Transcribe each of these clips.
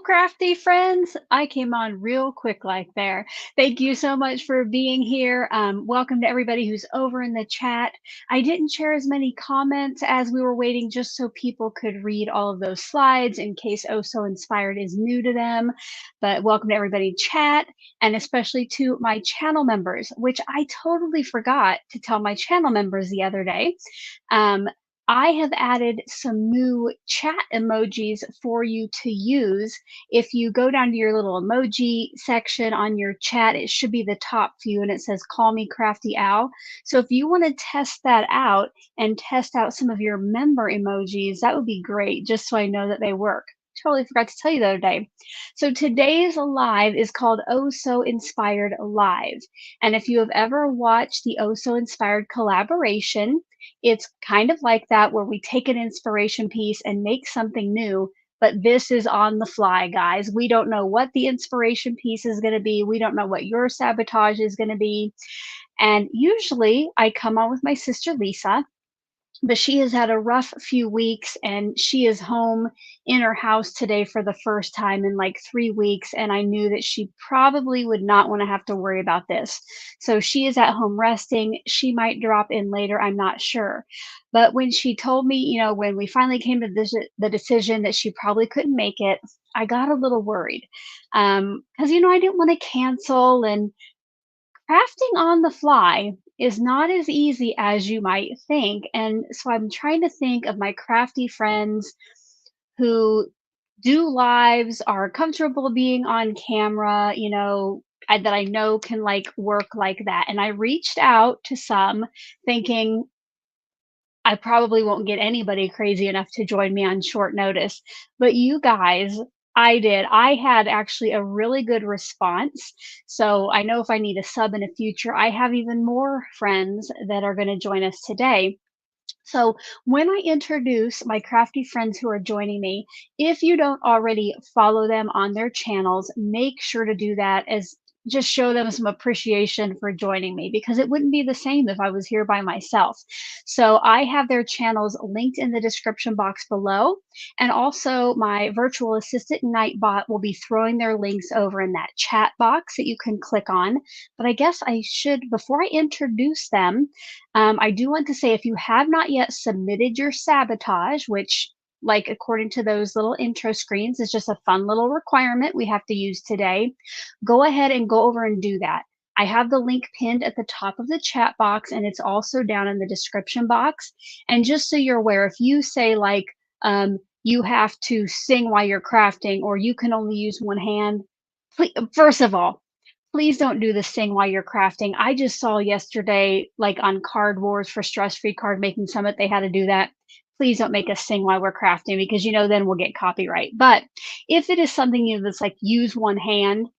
crafty friends. I came on real quick like there. Thank you so much for being here. Welcome to everybody who's over in the chat. I didn't share as many comments as we were waiting just so people could read all of those slides in case Oh So Inspired is new to them. But welcome to everybody chat and especially to my channel members, which I totally forgot to tell my channel members the other day. I have added some new chat emojis for you to use. If you go down to your little emoji section on your chat, it should be the top few and it says Call Me Crafty Owl. So if you want to test that out and test out some of your member emojis, that would be great, just so I know that they work. Totally forgot to tell you the other day. So today's live is called Oh So Inspired Live. And if you have ever watched the Oh So Inspired collaboration, it's kind of like that where we take an inspiration piece and make something new, but this is on the fly, guys. We don't know what the inspiration piece is going to be. We don't know what your sabotage is going to be. And usually I come on with my sister Lisa, but she has had a rough few weeks and she is home in her house today for the first time in like 3 weeks. And I knew that she probably would not want to have to worry about this. So she is at home resting. She might drop in later. I'm not sure. But when she told me, when we finally came to the decision that she probably couldn't make it, I got a little worried. Because, I didn't want to cancel, and crafting on the fly is not as easy as you might think. And so I'm trying to think of my crafty friends who do lives, are comfortable being on camera, that I know can like work like that. And I reached out to some thinking I probably won't get anybody crazy enough to join me on short notice. But you guys, I did. I had actually a really good response. So I know if I need a sub in the future, I have even more friends that are going to join us today. So when I introduce my crafty friends who are joining me, if you don't already follow them on their channels, make sure to do that, as just show them some appreciation for joining me, because it wouldn't be the same if I was here by myself. So I have their channels linked in the description box below. And also my virtual assistant Nightbot will be throwing their links over in that chat box that you can click on. But I guess I should, before I introduce them, I do want to say, if you have not yet submitted your sabotage, which, like, according to those little intro screens, is just a fun little requirement we have to use today, go ahead and go over and do that. I have the link pinned at the top of the chat box, and it's also down in the description box. And just so you're aware, if you say like, you have to sing while you're crafting, or you can only use one hand, please, first of all, please don't do the sing while you're crafting. I just saw yesterday, like on Card Wars for Stress Free Card Making Summit, they had to do that. Please don't make us sing while we're crafting, because then we'll get copyright. But if it is something that's like use one hand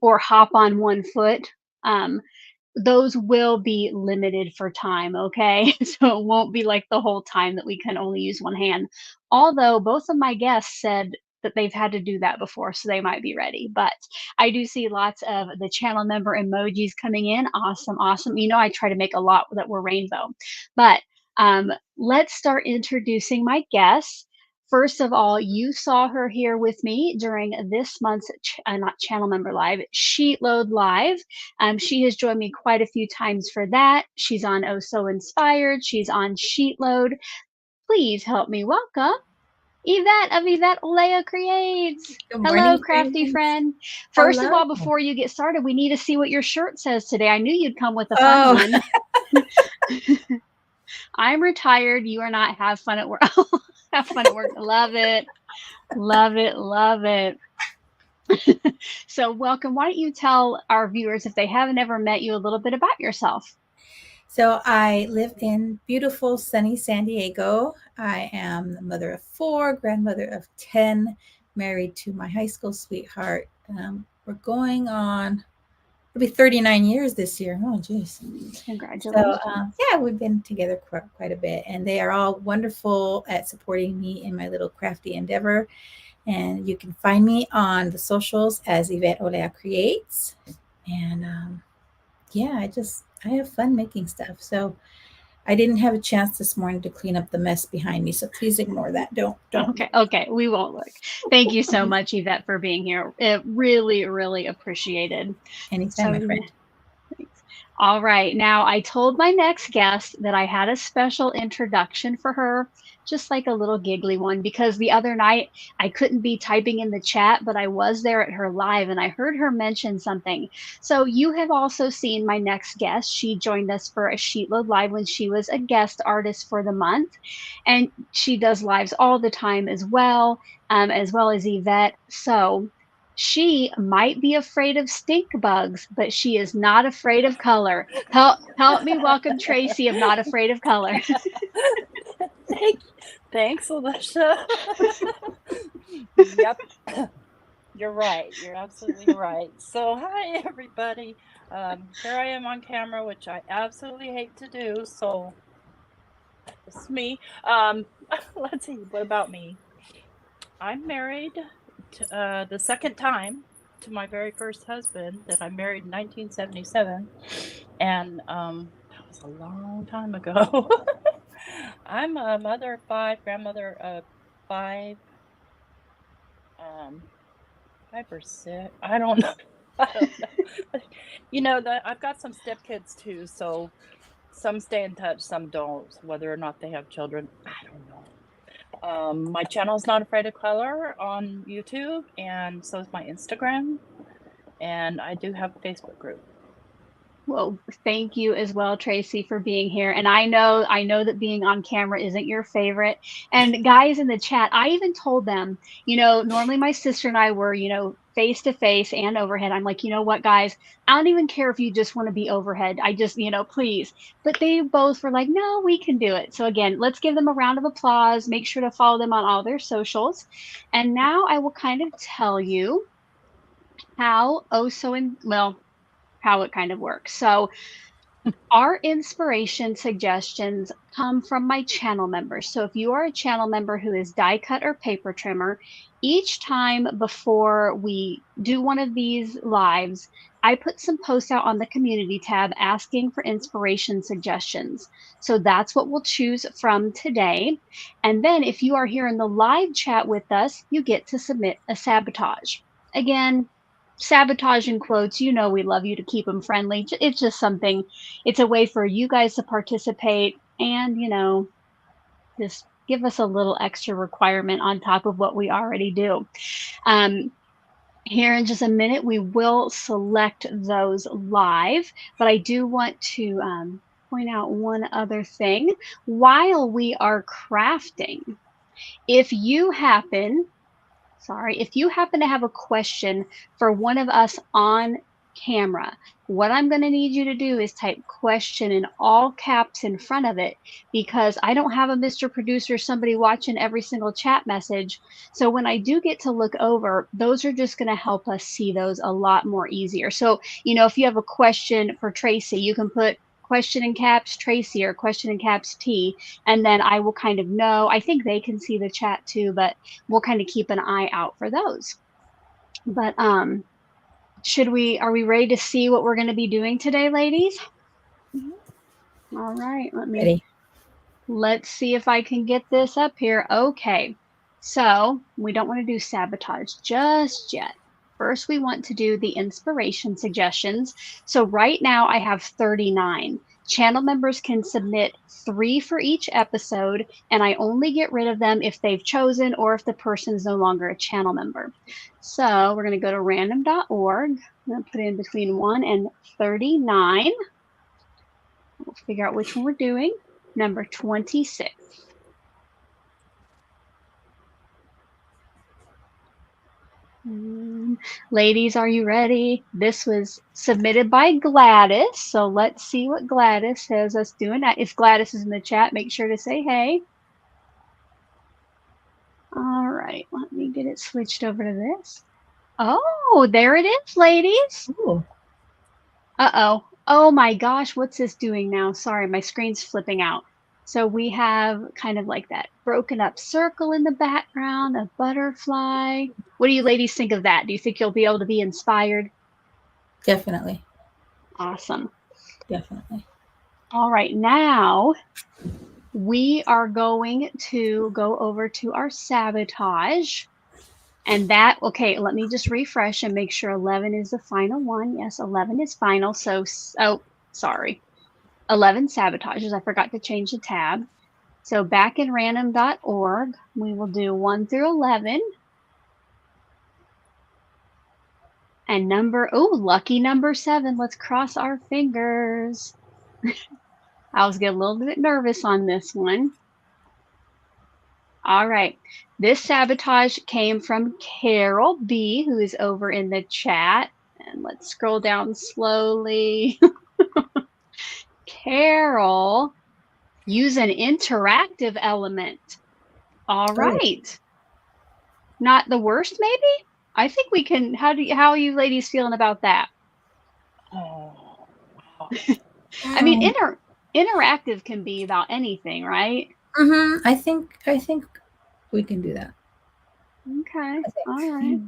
or hop on one foot, those will be limited for time, okay? So it won't be like the whole time that we can only use one hand. Although both of my guests said that they've had to do that before, so they might be ready. But I do see lots of the channel member emojis coming in. Awesome, awesome. I try to make a lot that were rainbow. But let's start introducing my guests. First of all, you saw her here with me during this month's not channel member live, Sheet Load Live. She has joined me quite a few times for that. She's on Oh So Inspired. She's on Sheet Load. Please help me welcome Yvette of Yvette Olea Creates. Good Hello, morning, crafty friends. friend. First of Hello. all, before you get started, we need to see what your shirt says today. I knew you'd come with a fun one. I'm retired. You are not. Have fun at work. Have fun at work. Love it. Love it. Love it. So welcome. Why don't you tell our viewers, if they haven't ever met you, a little bit about yourself? So I live in beautiful, sunny San Diego. I am the mother of 4, grandmother of 10, married to my high school sweetheart. We're going on, it'll be 39 years this year. Oh, geez. Congratulations. So, yeah, we've been together quite a bit. And they are all wonderful at supporting me in my little crafty endeavor. And you can find me on the socials as Yvette Olea Creates. And yeah, I have fun making stuff. So I didn't have a chance this morning to clean up the mess behind me, so please ignore that. Don't. Okay, we won't look. Thank you so much, Yvette, for being here. It really, really appreciated. Anytime, my friend. Thanks. All right. Now, I told my next guest that I had a special introduction for her, just like a little giggly one, because the other night I couldn't be typing in the chat, but I was there at her live and I heard her mention something. So, you have also seen my next guest. She joined us for a Sheetload Live when she was a guest artist for the month. And she does lives all the time as well as Yvette. So, she might be afraid of stink bugs, but she is not afraid of color. Help me welcome Tracy of Not Afraid of Color. Thanks, Alicia. Yep. You're right. You're absolutely right. So, hi, everybody. Here I am on camera, which I absolutely hate to do. So, it's me. Let's see. What about me? I'm married the second time to my very first husband that I married in 1977. And that was a long time ago. I'm a mother of 5, grandmother of 5. 5 or 6. I don't know. You know that I've got some stepkids too, so some stay in touch, some don't. Whether or not they have children, I don't know. My channel is Not Afraid of Color on YouTube, and so is my Instagram, and I do have a Facebook group. Well, thank you as well, Tracy, for being here. And I know that being on camera isn't your favorite. And guys in the chat, I even told them, normally my sister and I were, face to face and overhead. I'm like, you know what, guys, I don't even care if you just want to be overhead. I just, please. But they both were like, no, we can do it. So again, let's give them a round of applause. Make sure to follow them on all their socials. And now I will kind of tell you how it kind of works. So our inspiration suggestions come from my channel members. So if you are a channel member who is die cut or paper trimmer, each time before we do one of these lives, I put some posts out on the community tab asking for inspiration suggestions. So that's what we'll choose from today. And then if you are here in the live chat with us, you get to submit a sabotage. Again, sabotage in quotes, we love you to keep them friendly. It's just something, it's a way for you guys to participate and, just give us a little extra requirement on top of what we already do. Here in just a minute, we will select those live, but I do want to point out one other thing. While we are crafting, if you happen to have a question for one of us on camera, what I'm going to need you to do is type question in all caps in front of it, because I don't have a Mr. Producer, somebody watching every single chat message. So when I do get to look over, those are just going to help us see those a lot more easier. So, if you have a question for Tracy, you can put question in caps Tracy or question in caps T, and then I will kind of know. I think they can see the chat too, but we'll kind of keep an eye out for those. But are we ready to see what we're going to be doing today, ladies? Mm-hmm. All right, let's see if I can get this up here. Okay, so we don't want to do sabotage just yet. First, we want to do the inspiration suggestions. So right now I have 39. Channel members can submit 3 for each episode, and I only get rid of them if they've chosen or if the person is no longer a channel member. So we're going to go to random.org. I'm going to put in between 1 and 39. We'll figure out which one we're doing. Number 26. Ladies, are you ready? This was submitted by Gladys, so let's see what Gladys has us doing. If Gladys is in the chat, make sure to say hey. All right, let me get it switched over to this. Oh, there it is, ladies. Ooh. Uh-oh. Oh my gosh, what's this doing now? Sorry, my screen's flipping out. So we have kind of like that broken up circle in the background, a butterfly. What do you ladies think of that? Do you think you'll be able to be inspired? Definitely. Awesome. Definitely. All right, now we are going to go over to our sabotage. And that, okay, let me just refresh and make sure 11 is the final one. Yes, 11 is final. So, oh, sorry. 11 sabotages. I forgot to change the tab. So back in random.org, we will do 1 through 11. And lucky number 7. Let's cross our fingers. I was getting a little bit nervous on this one. All right. This sabotage came from Carol B, who is over in the chat. And let's scroll down slowly. Carol, use an interactive element. All right. Not the worst, maybe? I think we can. How are you ladies feeling about that? Oh, wow. I mean, interactive can be about anything, right? I think we can do that. Okay. All right.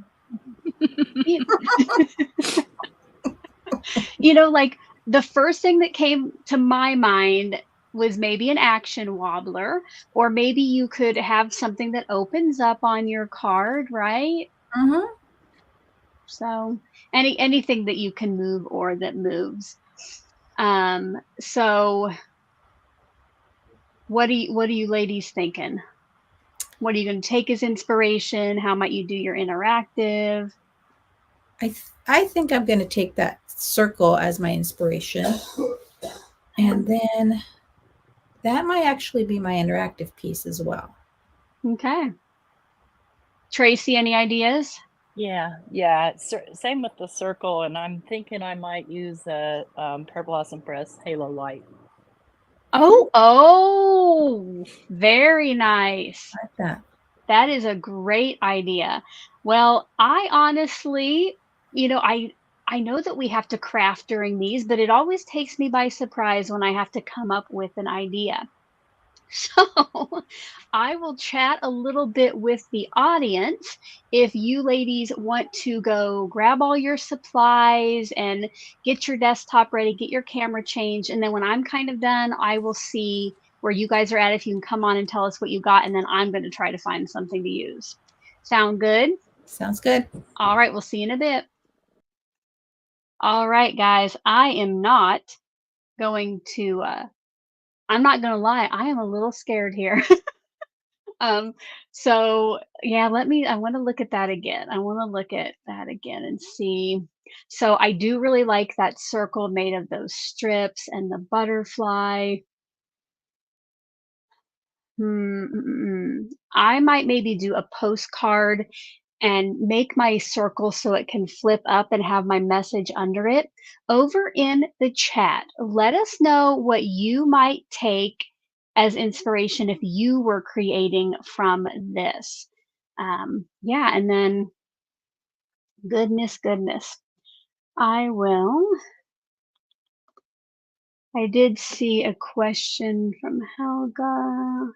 You know, like the first thing that came to my mind was maybe an action wobbler, or maybe you could have something that opens up on your card, right? So anything that you can move or that moves. So what are you ladies thinking? What are you going to take as inspiration? How might you do your interactive? I think I'm going to take that circle as my inspiration. And then that might actually be my interactive piece as well. Okay. Tracy, any ideas? Yeah. Same with the circle, and I'm thinking I might use a Pear Blossom Press Halo Light. Oh, very nice. I like that. That is a great idea. Well, I honestly, you know, I know that we have to craft during these, but it always takes me by surprise when I have to come up with an idea. So I will chat a little bit with the audience. If you ladies want to go grab all your supplies and get your desktop ready, get your camera changed, and then when I'm kind of done, I will see where you guys are at. If you can come on and tell us what you got, and then I'm going to try to find something to use. Sound good? Sounds good. All right, we'll see you in a bit. All right, guys, I am not going to, I'm not going to lie, I am a little scared here. So yeah, I want to look at that again. I want to look at that again and see. So I do really like that circle made of those strips and the butterfly. I might maybe do a postcard and make my circle so it can flip up and have my message under it. Over in the chat, let us know what you might take as inspiration if you were creating from this. Yeah, and then goodness. I will. I did see a question from Helga,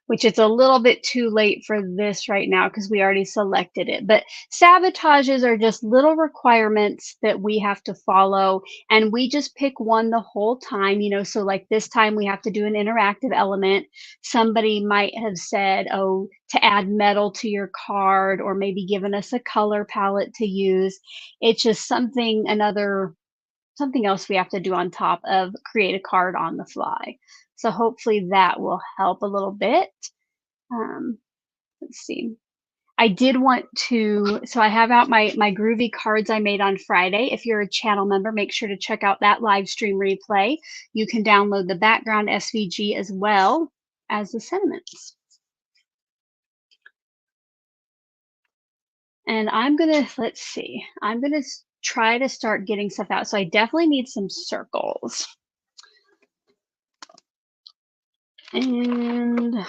which it's a little bit too late for this right now because we already selected it. But sabotages are just little requirements that we have to follow, and we just pick one the whole time, you know. So like this time we have to do an interactive element. Somebody might have said, oh, to add metal to your card, or maybe given us a color palette to use. It's just something else we have to do on top of create a card on the fly. So hopefully that will help a little bit. Let's see. I did want to, so I have out my groovy cards I made on Friday. If you're a channel member, make sure to check out that live stream replay. You can download the background SVG as well as the sentiments. And I'm gonna, let's see, I'm gonna try to start getting stuff out. So I definitely need some circles. And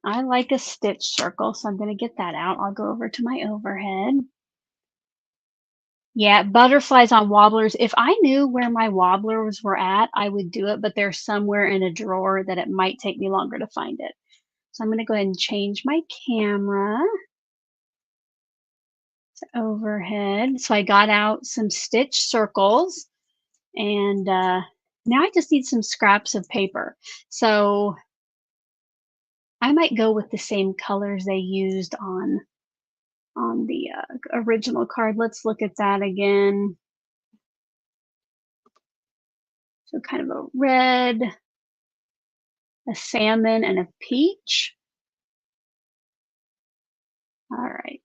I like a stitch circle, so I'm going to get that out. I'll go over to my overhead. Yeah, butterflies on wobblers. If I knew where my wobblers were at, I would do it, but they're somewhere in a drawer that it might take me longer to find it. So I'm going to go ahead and change my camera Overhead. So I got out some stitch circles, and now I just need some scraps of paper. So I might go with the same colors they used on the original card. Let's look at that again. So kind of a red, a salmon, and a peach. All right.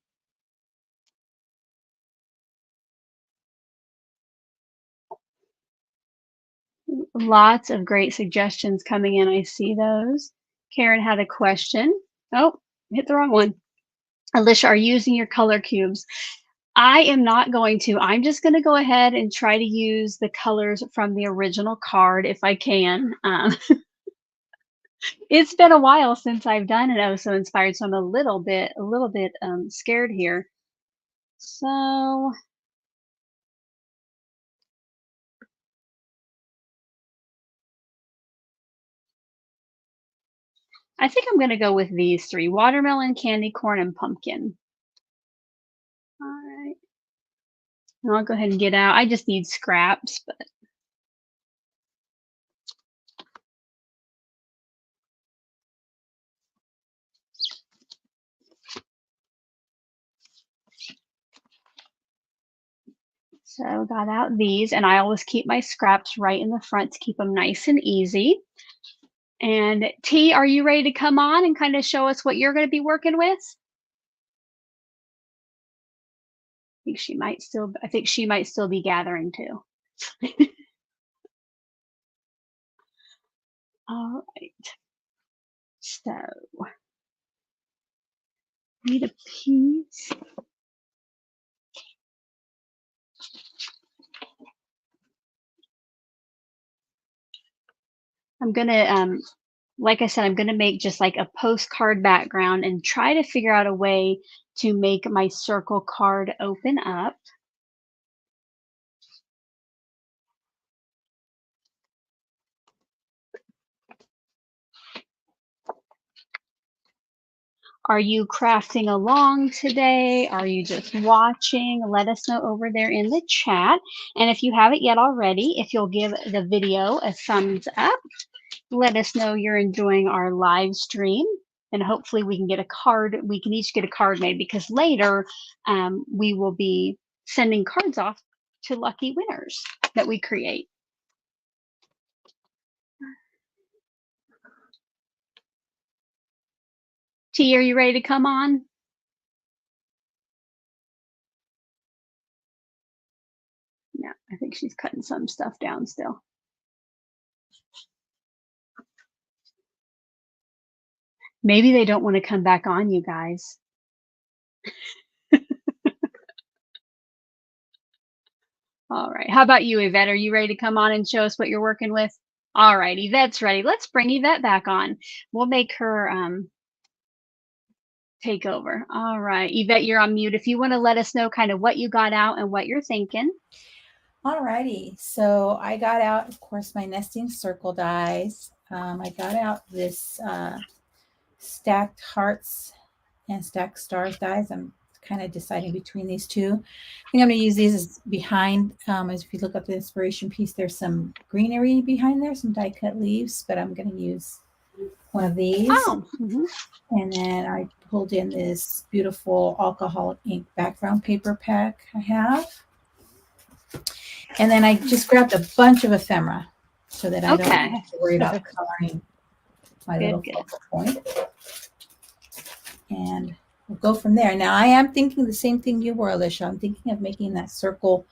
Lots of great suggestions coming in. I see those. Karen had a question. Oh, hit the wrong one. Alicia, are you using your color cubes? I am not going to. I'm just going to go ahead and try to use the colors from the original card if I can. It's been a while since I've done an Oh So Inspired, so I'm a little bit scared here. So I think I'm going to go with these three: watermelon, candy corn, and pumpkin. All right. And I'll go ahead and get out. I just need scraps, but so got out these, and I always keep my scraps right in the front to keep them nice and easy. And T, are you ready to come on and kind of show us what you're going to be working with? I think she might still be gathering too. All right. So need a piece. I'm gonna like I said, I'm gonna make just like a postcard background and try to figure out a way to make my circle card open up. Are you crafting along today? Are you just watching? Let us know over there in the chat. And if you haven't yet already, if you'll give the video a thumbs up, let us know you're enjoying our live stream. And hopefully we can get a card. We can each get a card made, because later we will be sending cards off to lucky winners that we create. T, are you ready to come on? No, I think she's cutting some stuff down still. Maybe they don't want to come back on, you guys. All right. How about you, Yvette? Are you ready to come on and show us what you're working with? All right, Yvette's ready. Let's bring Yvette back on. We'll make her take over. All right, Yvette, you're on mute. If you want to let us know kind of what you got out and what you're thinking. All righty. So I got out, of course, my nesting circle dies. I got out this stacked hearts and stacked stars dies. I'm kind of deciding between these two. I think I'm going to use these as behind. As if you look up the inspiration piece, there's some greenery behind there, some die cut leaves, but I'm going to use one of these. Oh. And then I pulled in this beautiful alcohol ink background paper pack I have. And then I just grabbed a bunch of ephemera so that I don't have to worry about coloring my little focal point. And we'll go from there. Now I am thinking the same thing you were, Alicia. I'm thinking of making that circle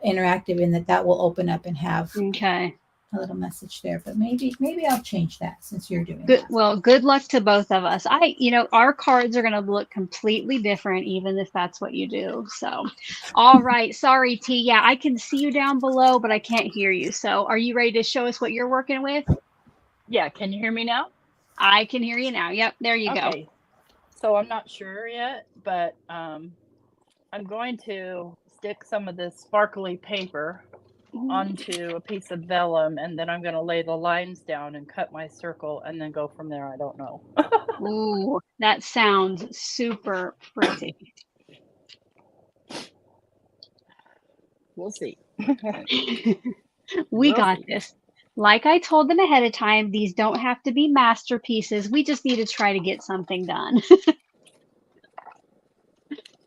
interactive, in that will open up and have a little message there. But maybe I'll change that since you're doing it. Well, good luck to both of us. Our cards are going to look completely different, even if that's what you do. So, all right. Sorry, T. Yeah, I can see you down below, but I can't hear you. So are you ready to show us what you're working with? Yeah. Can you hear me now? I can hear you now. Yep. There you go. So I'm not sure yet, but I'm going to stick some of this sparkly paper onto a piece of vellum, and then I'm going to lay the lines down and cut my circle and then go from there. I don't know. Ooh, that sounds super pretty. We'll see. We We'll got see. this. Like I told them ahead of time, these don't have to be masterpieces. We just need to try to get something done.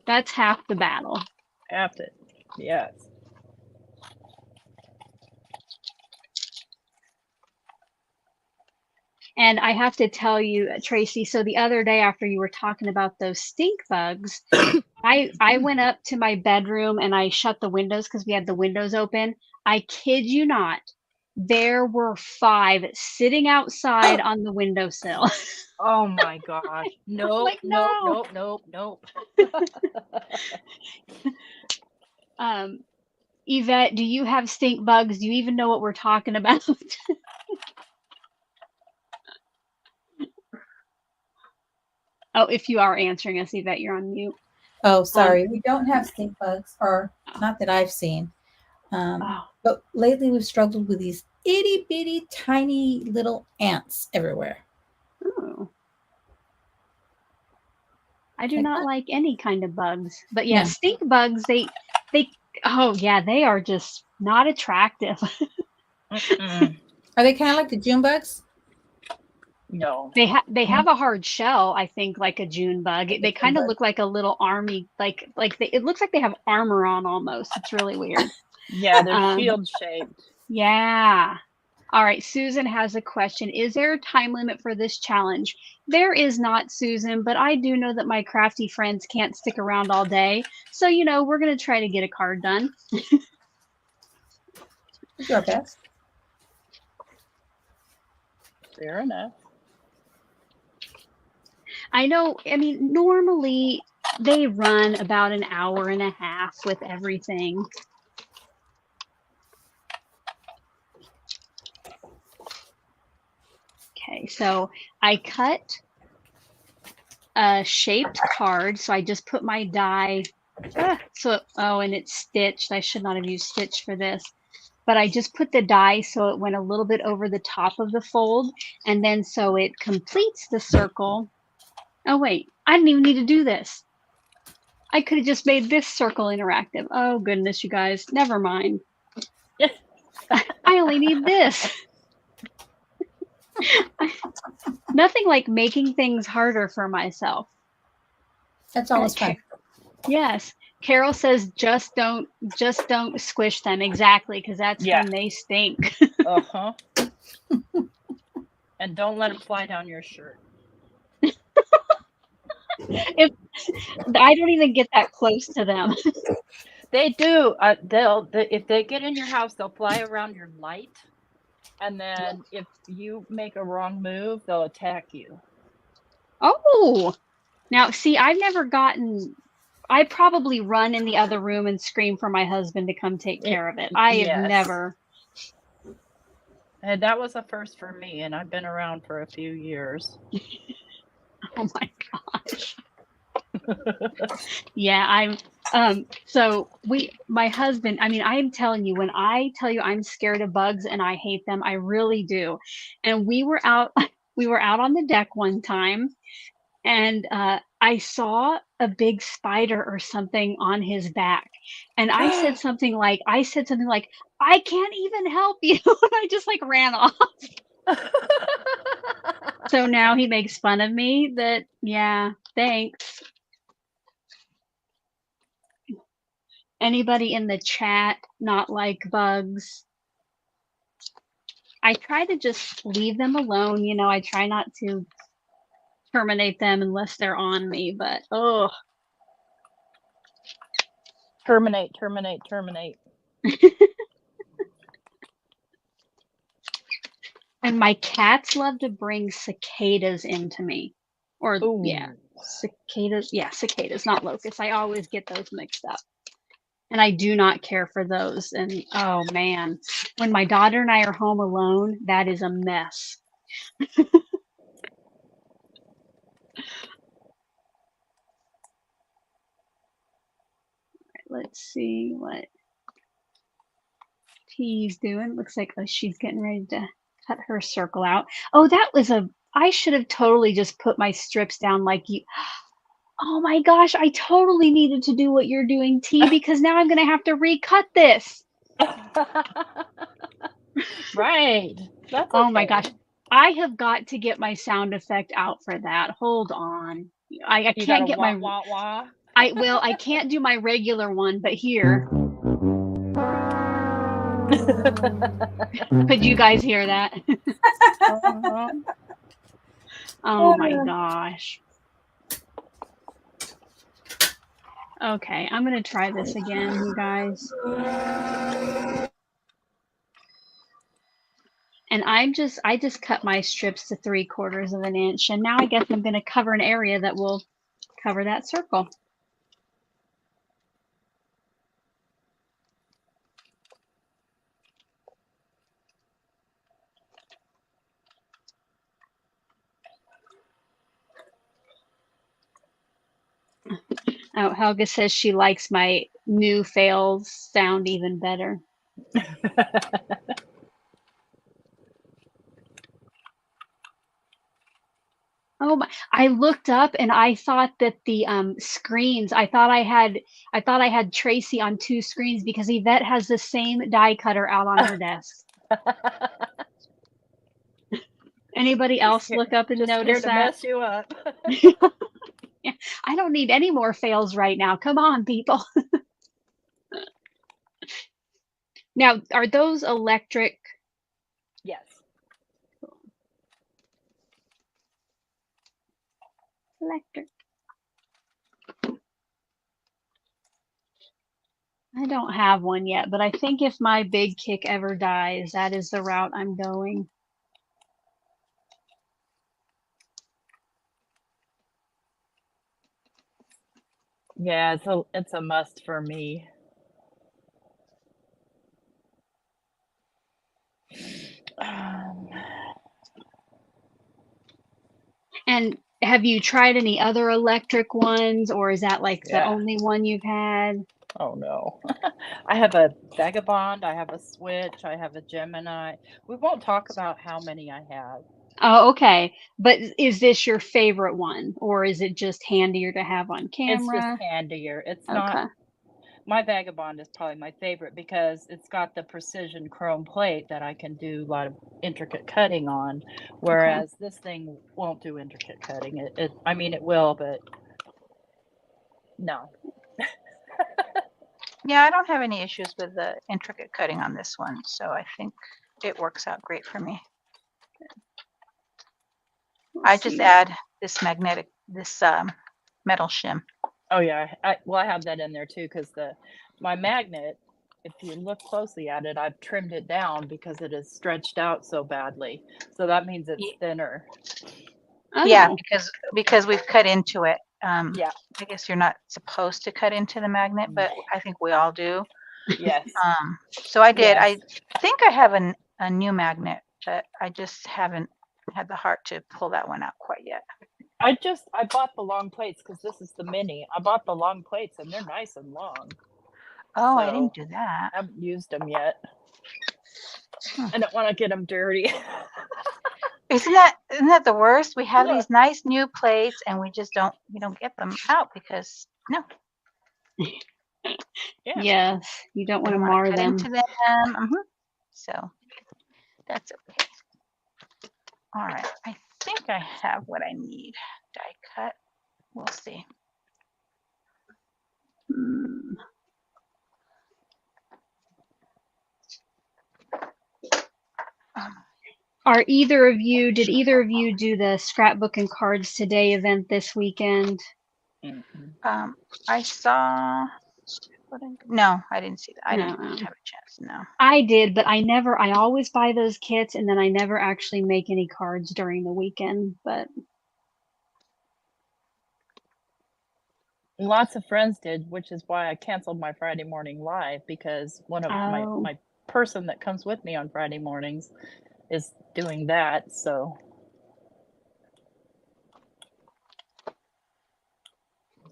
That's half the battle. Half it. Yes. And I have to tell you, Tracy, so the other day after you were talking about those stink bugs, I went up to my bedroom and I shut the windows because we had the windows open. I kid you not, there were 5 sitting outside on the windowsill. Oh my gosh. Nope, Like, nope, no. nope, nope, nope. Yvette, do you have stink bugs? Do you even know what we're talking about? Oh, if you are answering us, Yvette, you're on mute. Oh, sorry. We don't have stink bugs, or not that I've seen. But lately we've struggled with these itty bitty tiny little ants everywhere. Oh. I do not like any kind of bugs, but yeah, stink bugs, they oh yeah, they are just not attractive. Are they kind of like the June bugs? No. They have a hard shell, I think, like a June bug. They kind of look like a little army, it looks like they have armor on almost. It's really weird. Yeah, they're shield shaped. Yeah. All right, Susan has a question. Is there a time limit for this challenge? There is not, Susan, but I do know that my crafty friends can't stick around all day. So, you know, we're going to try to get a card done. Do our best. Fair enough. I know, I mean, normally they run about an hour and a half with everything. Okay, so I cut a shaped card. So I just put my die. And it's stitched. I should not have used stitch for this. But I just put the die so it went a little bit over the top of the fold. And then so it completes the circle. Oh, wait, I didn't even need to do this. I could have just made this circle interactive. Oh, goodness, you guys. Never mind. I only need this. Nothing like making things harder for myself. That's always fun. Yes. Carol says, just don't squish them. Exactly, because that's when they stink. Uh-huh. And don't let them fly down your shirt. I don't even get that close to them. They do. If they get in your house, they'll fly around your light. And then if you make a wrong move, they'll attack you. Oh, now see, I've never gotten. I probably run in the other room and scream for my husband to come take care of it. I have never. And that was a first for me, and I've been around for a few years. Oh my gosh. Yeah, my husband, I mean, I'm telling you, when I tell you I'm scared of bugs and I hate them, I really do. And we were out on the deck one time, and I saw a big spider or something on his back. And I said something like, I can't even help you. And I just like ran off. So now he makes fun of me that, yeah, thanks. Anybody in the chat not like bugs? I try to just leave them alone. You know, I try not to terminate them unless they're on me, but Terminate. And my cats love to bring cicadas into me. Or, cicadas. Yeah, cicadas, not locusts. I always get those mixed up. And I do not care for those. And, oh, man. When my daughter and I are home alone, that is a mess. Let's see what T's doing. Looks like she's getting ready to cut her circle out. Oh, I should have totally just put my strips down like you. Oh my gosh, I totally needed to do what you're doing, T, because now I'm gonna have to recut this. Right. That's Oh my gosh. okay. I have got to get my sound effect out for that. Hold on. I You got can't a get wah my wah wah. I can't do my regular one, but here. Could you guys hear that? Uh-huh. Oh my gosh. Okay, I'm gonna try this again, you guys. And I just cut my strips to 3/4 of an inch, and now I guess I'm gonna cover an area that will cover that circle. Oh, Helga says she likes my new fails sound even better. Oh my, I looked up and I thought that the screens, I thought I had Tracy on 2 screens because Yvette has the same die cutter out on her desk. Anybody else look up and Just here notice to that? mess you up. Yeah, I don't need any more fails right now. Come on, people. Now, are those electric? Yes. Electric. I don't have one yet, but I think if my big kick ever dies, that is the route I'm going. Yeah, it's a must for me. Um, And have you tried any other electric ones, or is that like the yeah. only one you've had? Oh no. I have a Vagabond, I have a Switch, I have a Gemini. We won't talk about how many I have. Oh, okay. But is this your favorite one, or is it just handier to have on It's just camera? handier. It's not Okay. my Vagabond is probably my favorite because it's got the precision chrome plate that I can do a lot of intricate cutting on, whereas this thing won't do intricate cutting. I mean, it will, but no. Yeah, I don't have any issues with the intricate cutting on this one, so I think it works out great for me. I just add this metal shim. Oh yeah, I have that in there too because my magnet, if you look closely at it, I've trimmed it down because it is stretched out so badly. So that means it's thinner. Yeah, Oh. because we've cut into it. Yeah. I guess you're not supposed to cut into the magnet, but I think we all do. Yes. So I did. Yes. I think I have a new magnet, but I just haven't had the heart to pull that one out quite yet. I bought the long plates because this is the mini. I bought the long plates and they're nice and long. Oh, So I didn't do that. I haven't used them yet. I don't want to get them dirty. Isn't that the worst? We have these nice new plates and we don't get them out because no. Yeah. Yes, you don't want to wanna mar cut them. into them. So that's okay. All right, I think I have what I need. Die cut. We'll see. Did either of you do the scrapbook and cards today event this weekend? I saw. No, I didn't see that. I didn't No. have a chance. No. I did, but I always buy those kits and then I never actually make any cards during the weekend, but Lots of friends did, which is why I canceled my Friday morning live because one of my person that comes with me on Friday mornings is doing that. So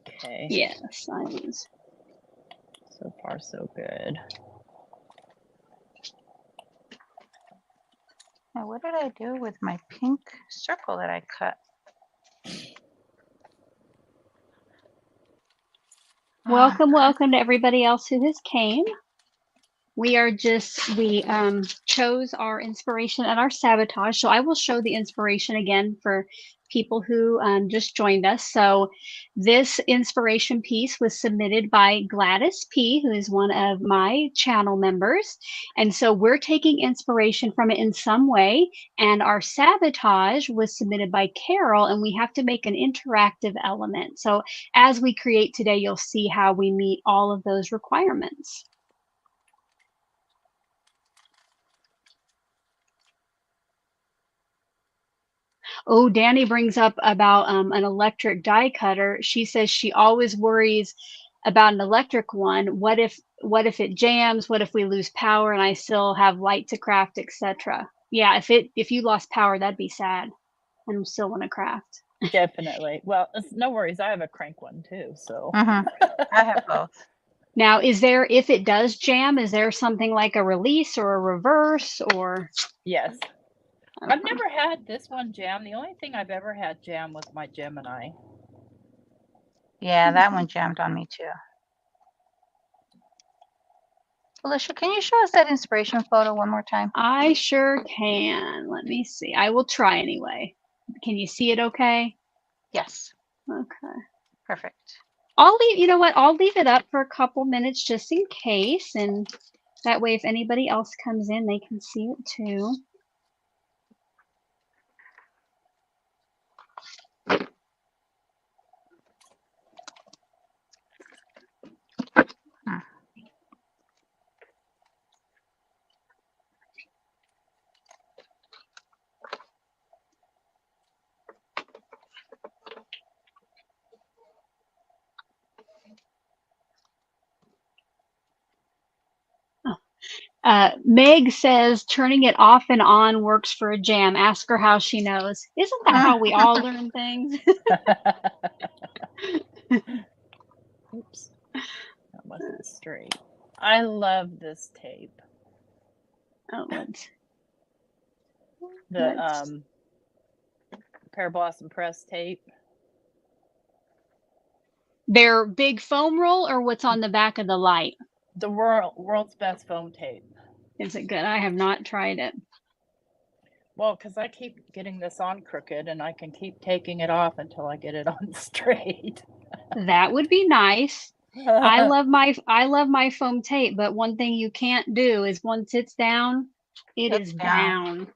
okay. Yes, I was. So far, so good. Now, what did I do with my pink circle that I cut? Welcome, welcome to everybody else who has came. We chose our inspiration and our sabotage. So I will show the inspiration again for people who just joined us. So this inspiration piece was submitted by Gladys P, who is one of my channel members. And so we're taking inspiration from it in some way. And our sabotage was submitted by Carol, and we have to make an interactive element. So as we create today, you'll see how we meet all of those requirements. Oh, Danny brings up about an electric die cutter. She says she always worries about an electric one. What if it jams? What if we lose power and I still have light to craft, etc.? Yeah, if you lost power, that'd be sad. And still want to craft. Definitely. Well, no worries. I have a crank one too. So I have both. Now, if it does jam, is there something like a release or a reverse or? Yes. I've never had this one jam. The only thing I've ever had jam was my Gemini. Yeah, that one jammed on me too. Alicia, can you show us that inspiration photo one more time? I sure can. Let me see. I will try anyway. Can you see it okay? Yes. Okay. Perfect. You know what? I'll leave it up for a couple minutes just in case. And that way, if anybody else comes in, they can see it too. Meg says turning it off and on works for a jam. Ask her how she knows. Isn't that how we all learn things? Oops. That wasn't straight. I love this tape. Oh, let's. The Pear Blossom Press tape. Their big foam roll or what's on the back of the light? The world's best foam tape. Is it good? I have not tried it. Well, because I keep getting this on crooked and I can keep taking it off until I get it on straight. That would be nice. I love my foam tape, but one thing you can't do is once it's down, it's down.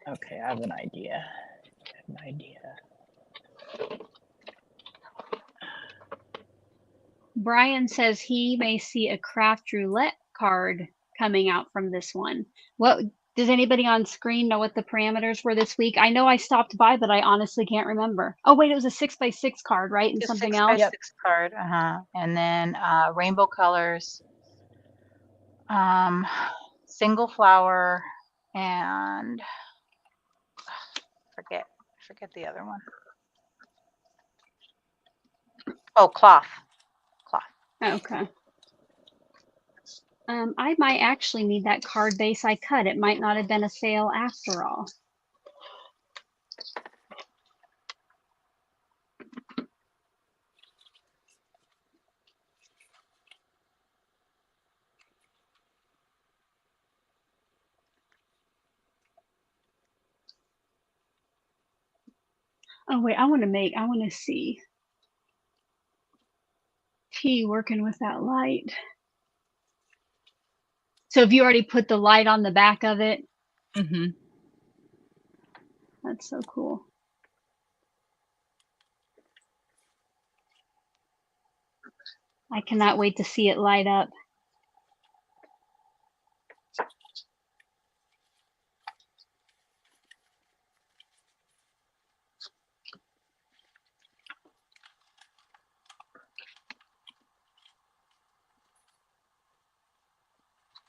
Okay, I have an idea. Brian says he may see a craft roulette card coming out from this one. What does anybody on screen know what the parameters were this week? I know I stopped by, but I honestly can't remember. Oh wait, it was a 6x6 card, right? And something else. 6x6 card, and then rainbow colors, single flower, and forget the other one. Oh, cloth. Okay. I might actually need that card base I cut. It might not have been a sale after all. Oh wait, I want to see T working with that light. So have you already put the light on the back of it? Mm-hmm. That's so cool. I cannot wait to see it light up.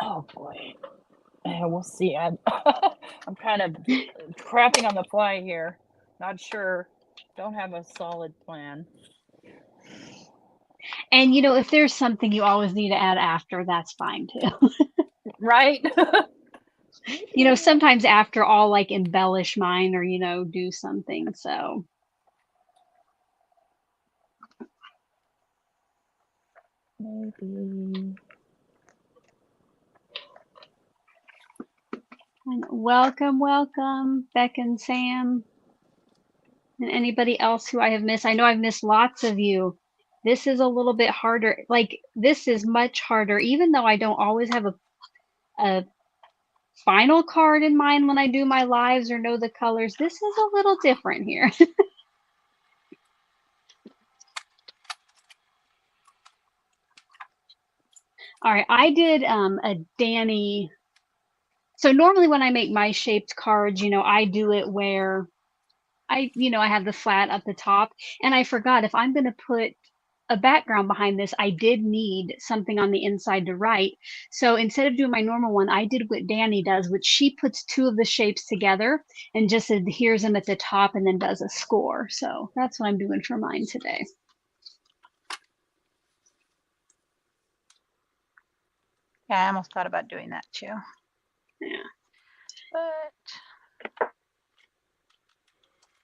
Oh boy. Yeah, we'll see. I'm kind of crafting on the fly here. Not sure. Don't have a solid plan. And you know, if there's something you always need to add after, that's fine too. Right? You know, sometimes after I'll like embellish mine or, you know, do something. So Maybe. and welcome, Beck and Sam. And anybody else who I have missed. I know I've missed lots of you. This is a little bit harder. Like, this is much harder, even though I don't always have a final card in mind when I do my lives or know the colors. This is a little different here. All right, I did a Danny. So normally when I make my shaped cards, you know, I do it where I have the flat at the top, and I forgot if I'm going to put a background behind this, I did need something on the inside to write. So instead of doing my normal one, I did what Danny does, which she puts two of the shapes together and just adheres them at the top and then does a score. So that's what I'm doing for mine today. Yeah, I almost thought about doing that too. Yeah. But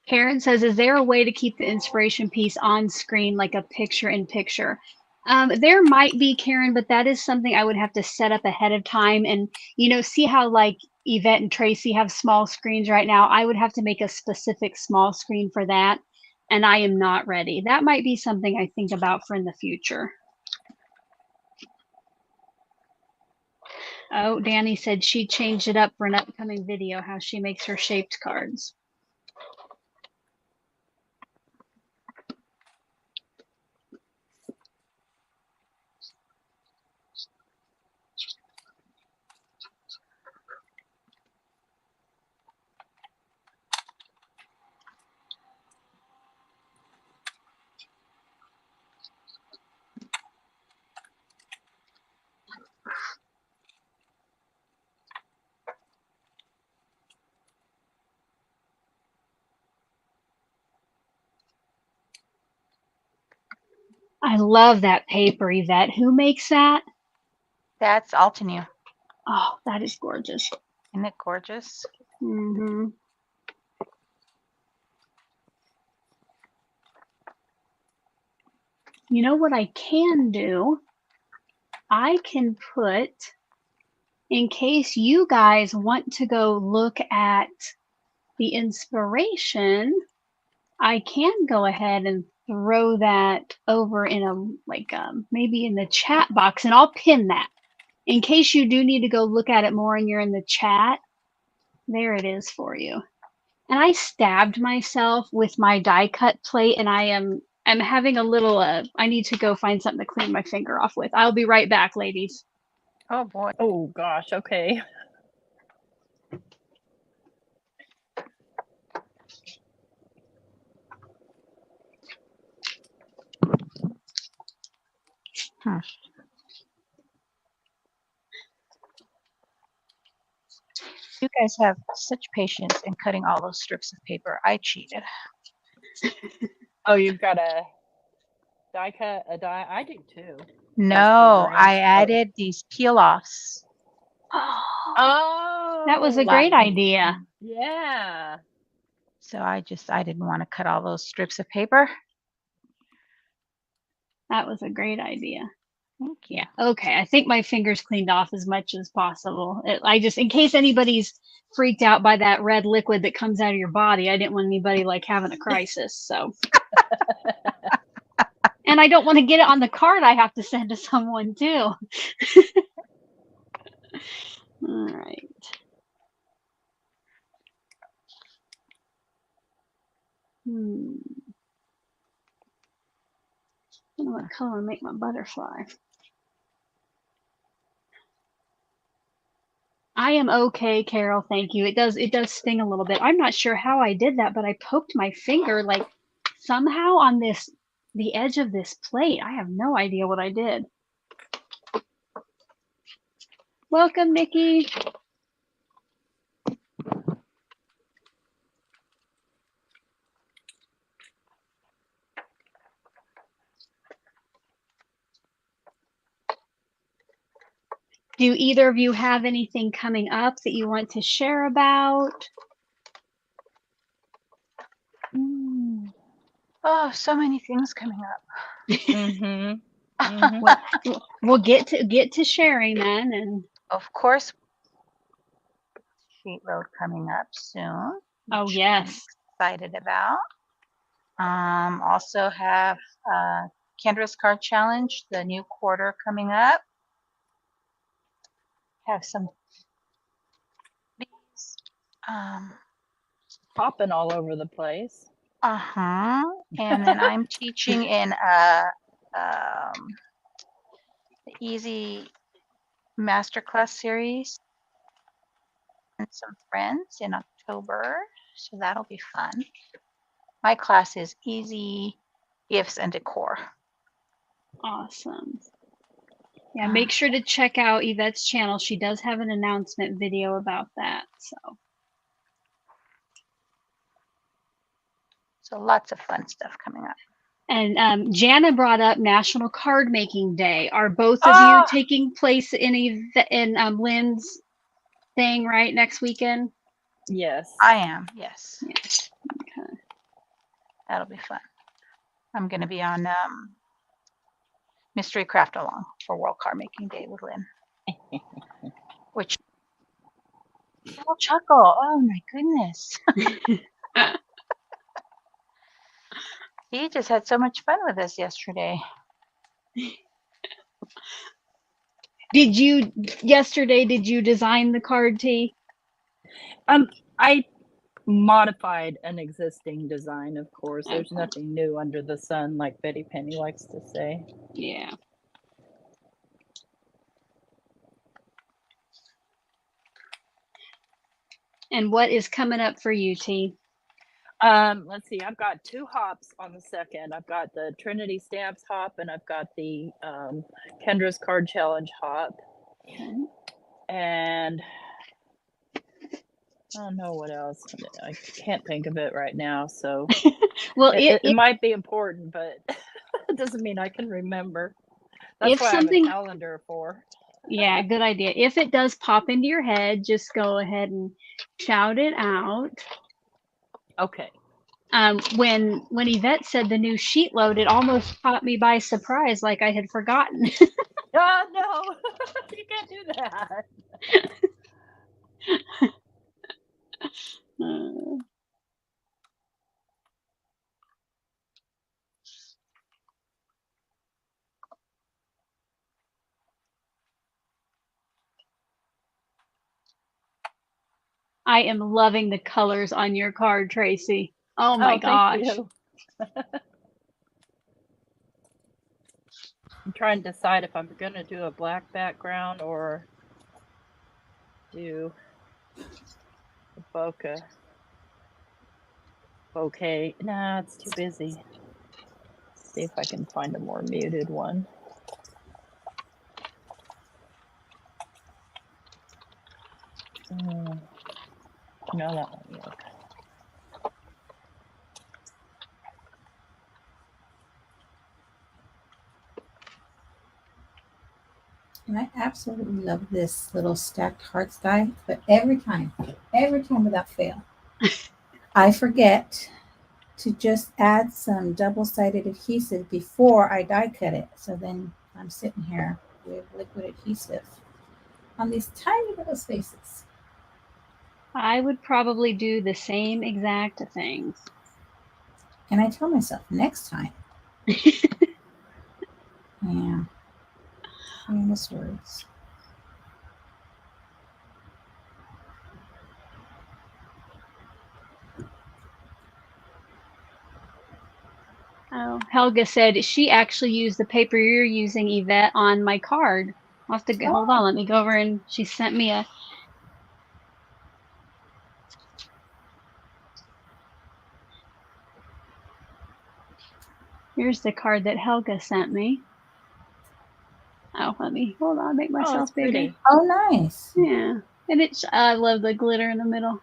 Karen says, is there a way to keep the inspiration piece on screen, like a picture in picture? There might be, Karen, but that is something I would have to set up ahead of time. And, you know, see how like Yvette and Tracy have small screens right now. I would have to make a specific small screen for that. And I am not ready. That might be something I think about for in the future. Oh, Danny said she changed it up for an upcoming video, how she makes her shaped cards. I love that paper, Yvette. Who makes that? that's Altenew. Oh, that is gorgeous. Isn't it gorgeous? Mm-hmm. You know what I can do? I can put, in case you guys want to go look at the inspiration, I can go ahead and throw that over in a, like, maybe in the chat box, and I'll pin that. In case you do need to go look at it more and you're in the chat, there it is for you. And I stabbed myself with my die cut plate, and I'm having a little, I need to go find something to clean my finger off with. I'll be right back, ladies. Oh boy. Oh gosh, okay. You guys have such patience in cutting all those strips of paper. I cheated. Oh, you've got a die cut, a die. I do too. No, I Oh. added these peel-offs. Oh, That was a great idea. Yeah. So I didn't want to cut all those strips of paper. That was a great idea. Thank you. Okay, I think my finger's cleaned off as much as possible. I just, in case anybody's freaked out by that red liquid that comes out of your body, I didn't want anybody like having a crisis. So, and I don't want to get it on the card I have to send to someone too. All right. I don't know what color make my butterfly. I am okay, Carol. Thank you. It does sting a little bit. I'm not sure how I did that, but I poked my finger like somehow on the edge of this plate. I have no idea what I did. Welcome, Nikki. Do either of you have anything coming up that you want to share about? Oh, so many things coming up. Mm-hmm. We'll get to sharing then, and Of course, sheet load coming up soon. oh which yes, I'm excited about. Also have Kendra's Card Challenge, the new quarter coming up. Have some bees. Popping all over the place. And then I'm teaching in the Easy Masterclass series and some friends in October. So that'll be fun. My class is Easy Gifts and Decor. awesome. Yeah, make sure to check out Yvette's channel. She does have an announcement video about that. So lots of fun stuff coming up. And Jana brought up National Card Making Day. Are both of you taking place in Lynn's thing right next weekend? Yes. I am, yes. Yes. Okay. That'll be fun. I'm going to be on Mystery Craft Along for World Card Making Day with Lynn. Which, little chuckle. Oh my goodness. He just had so much fun with us yesterday. Did you design the card, T? I modified an existing design, of course. There's Okay. nothing new under the sun, like Betty Penny likes to say. Yeah. And what is coming up for you, T? Let's see. I've got 2 hops on the 2nd. I've got the Trinity Stamps hop, and I've got the Kendra's Card Challenge hop. Okay. And I don't know what else. I can't think of it right now. So Well, it might be important, but it doesn't mean I can remember. That's why I have a calendar for. Yeah, good idea. If it does pop into your head, just go ahead and shout it out. Okay. When Yvette said the new sheet load, it almost caught me by surprise, like I had forgotten. Oh no, you can't do that. I am loving the colors on your card, Tracy. Oh my gosh. Thank you. I'm trying to decide if I'm going to do a black background or do a bouquet. Nah, it's too busy. See if I can find a more muted one. No, that won't work. And I absolutely love this little stacked hearts die, but every time without fail, I forget to just add some double-sided adhesive before I die cut it. So then I'm sitting here with liquid adhesive on these tiny little spaces. I would probably do the same exact things. And I tell myself next time. Yeah. Famous words. Oh, Helga said she actually used the paper you're using, Yvette, on my card. I'll have to go, hold on, let me go over, and she sent me a. Here's the card that Helga sent me. Oh, let me, hold on, make myself bigger. Pretty. Oh, nice. Yeah, and it's, I love the glitter in the middle.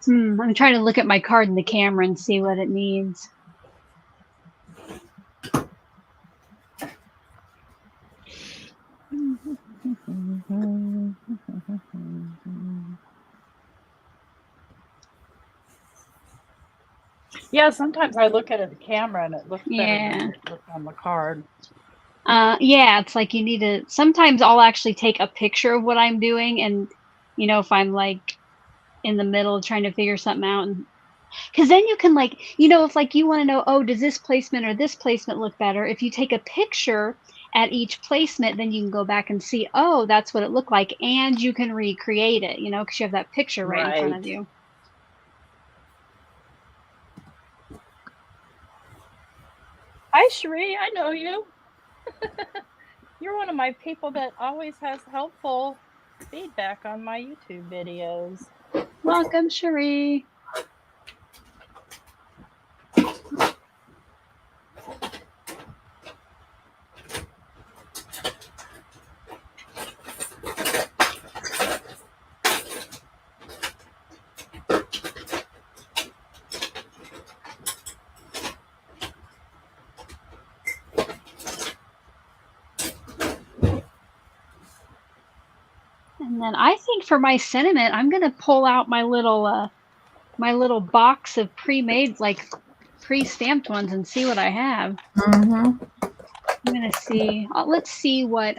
I'm trying to look at my card in the camera and see what it needs. Yeah, sometimes I look at the camera and it looks better Yeah. than it looks on the card. Yeah, it's like you need to. Sometimes I'll actually take a picture of what I'm doing, and if I'm like in the middle trying to figure something out, and because then you can if like you want to know, oh, does this placement or this placement look better? If you take a picture at each placement, then you can go back and see, oh, that's what it looked like, and you can recreate it, because you have that picture right in front of you. Hi, Sheree. I know you. You're one of my people that always has helpful feedback on my YouTube videos. Welcome, Sheree. And then I think for my sentiment, I'm gonna pull out my little box of pre-made, like pre-stamped ones, and see what I have. I'm gonna see. Let's see what.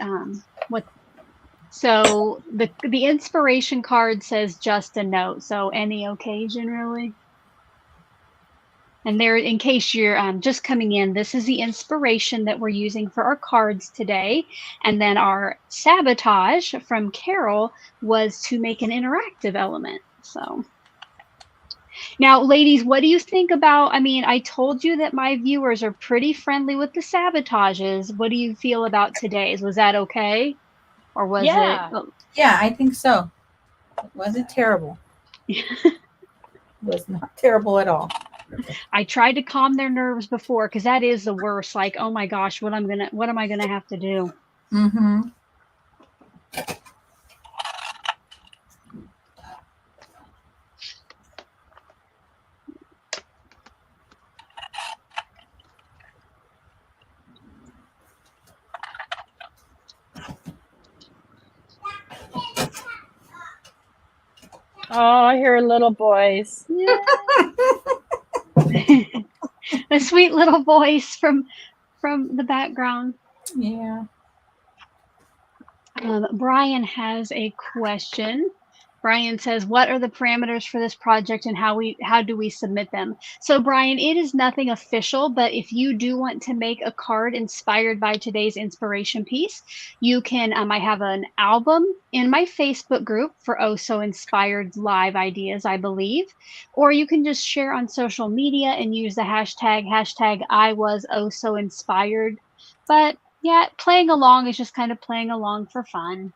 So the inspiration card says just a note. So any occasion, really. And there, in case you're just coming in, this is the inspiration that we're using for our cards today. And then our sabotage from Carol was to make an interactive element. So now, ladies, what do you think about? I mean, I told you that my viewers are pretty friendly with the sabotages. What do you feel about today's? Was that okay? Or was it? Yeah, I think so. It wasn't terrible. It was not terrible at all. I tried to calm their nerves before, because that is the worst. Like, oh my gosh, what am I gonna have to do? Oh, I hear little boys. Yeah. The sweet little voice from the background. Yeah. Brian has a question. Brian says, what are the parameters for this project, and how do we submit them? So Brian, it is nothing official, but if you do want to make a card inspired by today's inspiration piece, you can, I have an album in my Facebook group for Oh So Inspired Live Ideas, I believe, or you can just share on social media and use the hashtag I was oh so inspired. But yeah, playing along is just kind of playing along for fun.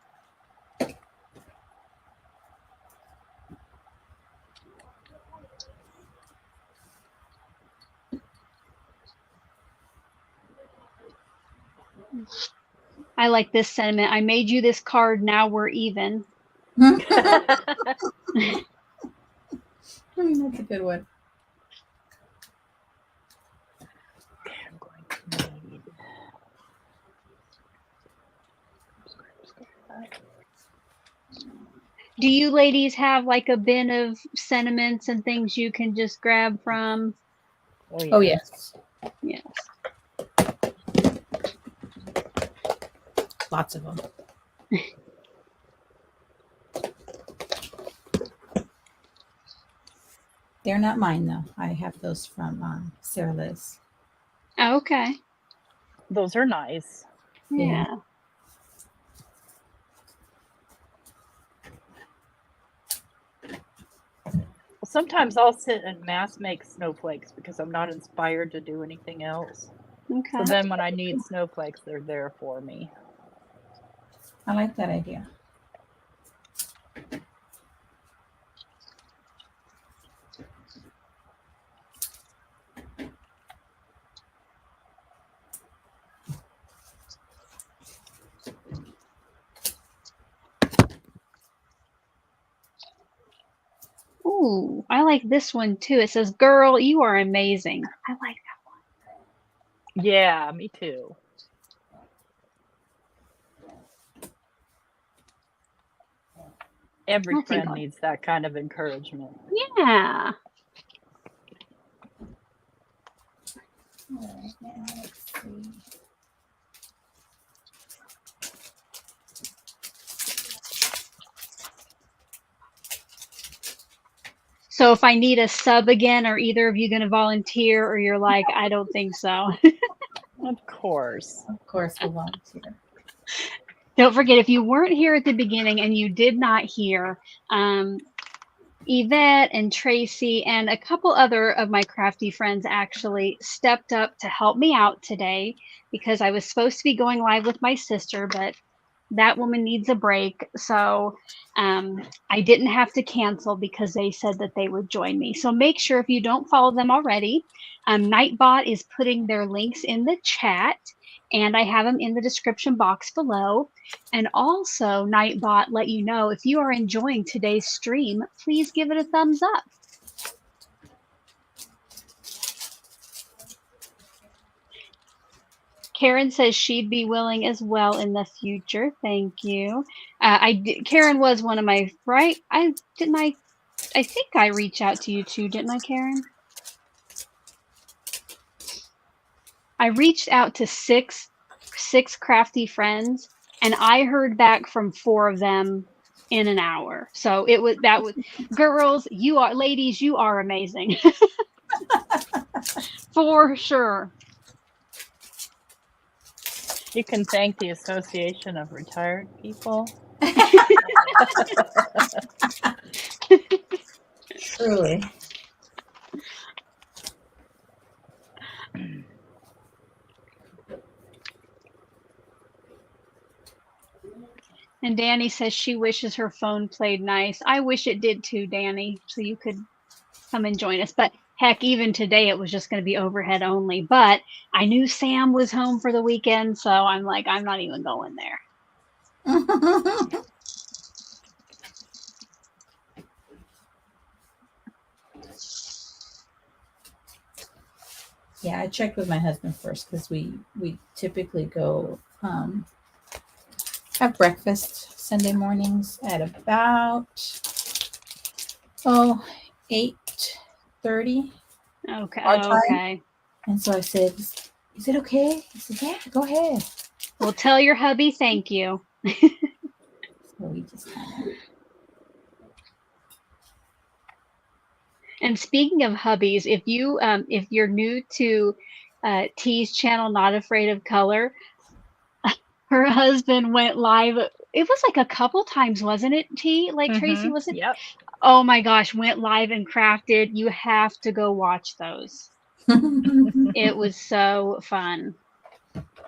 I like this sentiment. I made you this card, now we're even. That's a good one. I'm going to need. Do you ladies have like a bin of sentiments and things you can just grab from? Oh, yes. Yes. Lots of them. They're not mine, though. I have those from Sarah Liz. Okay. Those are nice. Yeah. Well, sometimes I'll sit and mass make snowflakes because I'm not inspired to do anything else. Okay. So then when I need snowflakes, they're there for me. I like that idea. Ooh, I like this one too. It says, "Girl, you are amazing." I like that. Yeah, me too. Every I'll take friend one. needs that kind of encouragement. Yeah. All right, now let's see. So if I need a sub again, are either of you going to volunteer, or you're like, I don't think so? Of course. Of course, we'll volunteer. Don't forget, if you weren't here at the beginning and you did not hear, Yvette and Tracy and a couple other of my crafty friends actually stepped up to help me out today, because I was supposed to be going live with my sister, but that woman needs a break. So I didn't have to cancel because they said that they would join me. So make sure, if you don't follow them already, Nightbot is putting their links in the chat, and I have them in the description box below. And also, Nightbot let you know, if you are enjoying today's stream, please give it a thumbs up. Karen says she'd be willing as well in the future. Thank you. Karen was one of my, right? I think I reached out to you too, didn't I, Karen? I reached out to six crafty friends, and I heard back from 4 of them in an hour. So that was girls, ladies, you are amazing. For sure. You can thank the Association of Retired People. Truly. And Danny says she wishes her phone played nice. I wish it did too, Danny, so you could come and join us. But heck, even today it was just going to be overhead only. But I knew Sam was home for the weekend, so I'm like, I'm not even going there. Yeah, I checked with my husband first, because we typically go have breakfast Sunday mornings at about 8:30. Okay. Our time. Okay. And so I said, "Is it okay?" He said, "Yeah, go ahead." Well, tell your hubby thank you. So we just kind of. And speaking of hubbies, if you're new to T's channel, Not Afraid of Color, her husband went live. It was like a couple times, wasn't it, T? Like Tracy, was it? Yep. Oh my gosh, went live and crafted. You have to go watch those. It was so fun.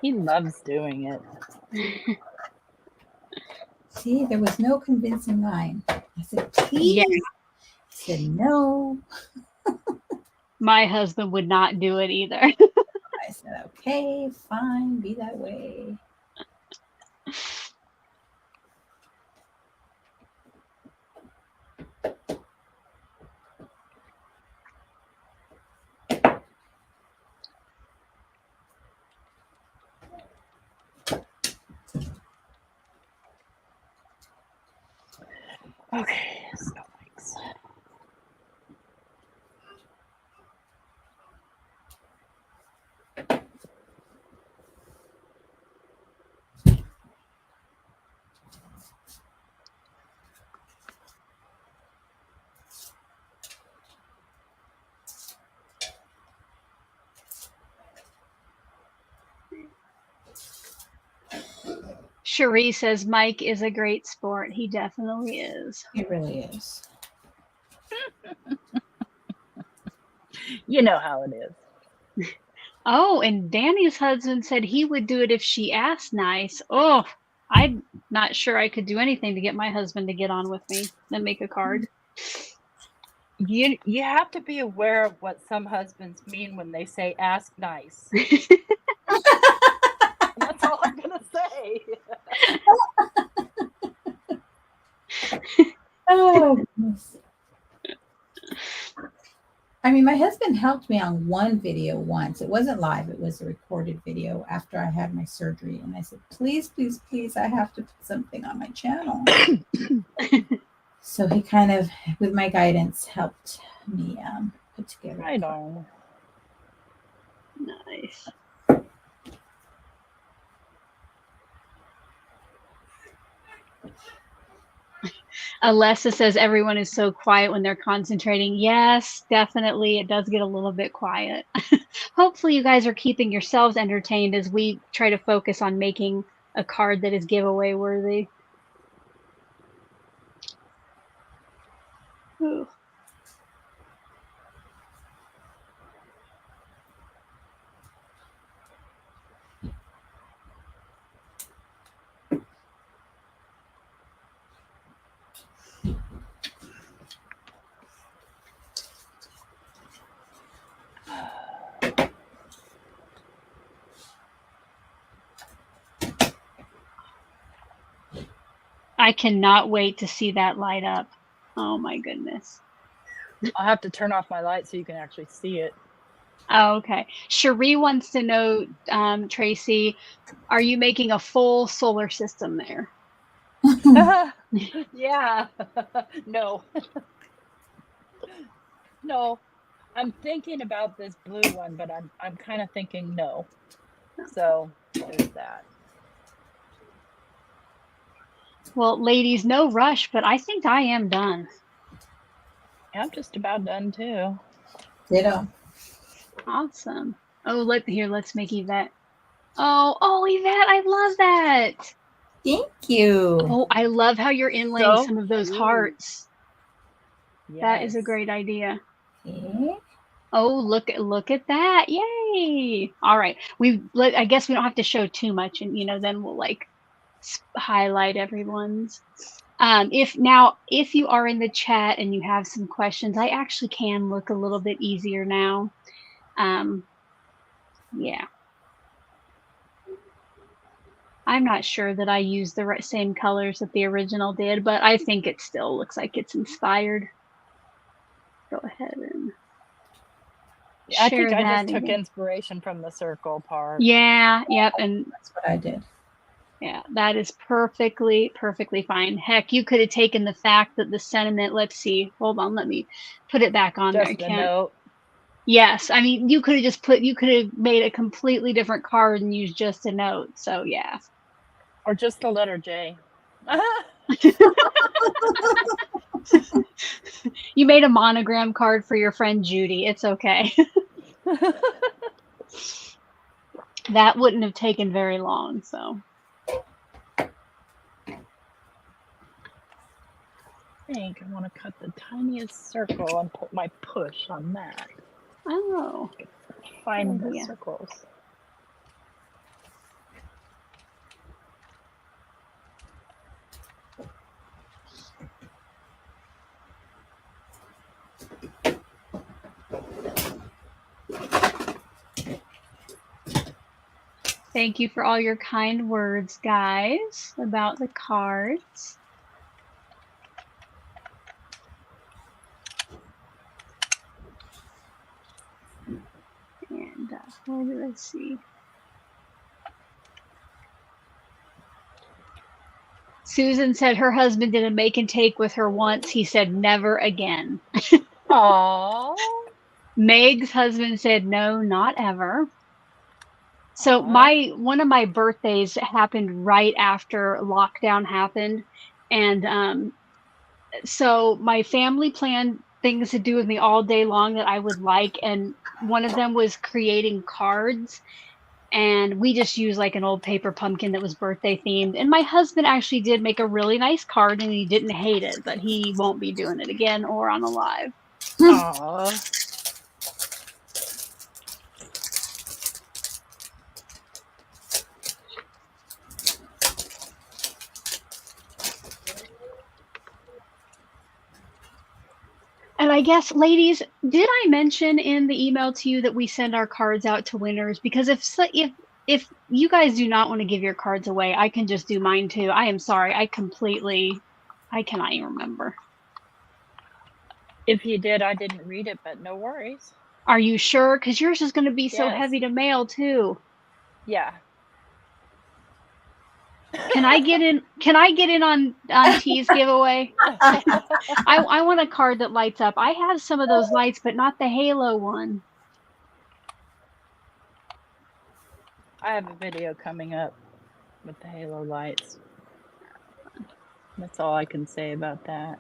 He loves doing it. See, there was no convincing line. I said, "Please." Yeah. He said, "No." My husband would not do it either. I said, "Okay, fine, be that way." Okay, snowflakes. Cherie says Mike is a great sport. He definitely is. He really is. You know how it is. Oh, and Danny's husband said he would do it if she asked nice. Oh, I'm not sure I could do anything to get my husband to get on with me and make a card. You have to be aware of what some husbands mean when they say ask nice. That's all I'm gonna say. Oh, goodness. I mean, my husband helped me on one video once. It wasn't live. It was a recorded video after I had my surgery. And I said, please, please, please, I have to put something on my channel. So he kind of, with my guidance, helped me put together. Right on. Nice. Alessa says everyone is so quiet when they're concentrating. Yes, definitely. It does get a little bit quiet. Hopefully you guys are keeping yourselves entertained as we try to focus on making a card that is giveaway worthy. Ooh. I cannot wait to see that light up. Oh my goodness. I'll have to turn off my light so you can actually see it. Oh, okay. Cherie wants to know, Tracy, are you making a full solar system there? Yeah. No. No. I'm thinking about this blue one, but I'm kind of thinking no. So there's that. Well, ladies, no rush, but I think I am done. I'm just about done too. Ditto. Awesome. Oh, let's make Yvette. Oh, Yvette, I love that. Thank you. Oh, I love how you're inlaying So some of those cute. hearts. Yes. That is a great idea. Okay. Oh, look at that. Yay. All right. I guess we don't have to show too much, and then we'll like highlight everyone's. If you are in the chat and you have some questions, I actually can look a little bit easier now. Yeah. I'm not sure that I used the same colors that the original did, but I think it still looks like it's inspired. Go ahead and I share think I that just took again. inspiration from the circle part. Yeah, yep, and That's what I did. yeah, that is perfectly fine. Heck, you could have taken the fact that the sentiment, let's see, hold on, let me put it back on there. I Just a can't. note. Yes, I mean, you could have made a completely different card and used just a note. So yeah. Or just the letter J. You made a monogram card for your friend Judy. It's okay. That wouldn't have taken very long, so. I think I want to cut the tiniest circle and put my push on that. Oh. Find Oh, the yeah. circles. Thank you for all your kind words, guys, about the cards. And let's see. Susan said her husband did a make and take with her once. He said never again. Aww. Meg's husband said no, not ever. So one of my birthdays happened right after lockdown happened, and so my family planned things to do with me all day long that I would like, and one of them was creating cards, and we just used like an old paper pumpkin that was birthday themed, and my husband actually did make a really nice card and he didn't hate it, but he won't be doing it again or on a live. Aww. And I guess, ladies, did I mention in the email to you that we send our cards out to winners? Because if you guys do not want to give your cards away, I can just do mine too. I am sorry. I cannot even remember. If you did, I didn't read it, but no worries. Are you sure? Because yours is going to be so Yes. heavy to mail too. Yeah. Can I get in? Can I get in on T's giveaway? I want a card that lights up. I have some of those lights, but not the halo one. I have a video coming up with the halo lights. That's all I can say about that.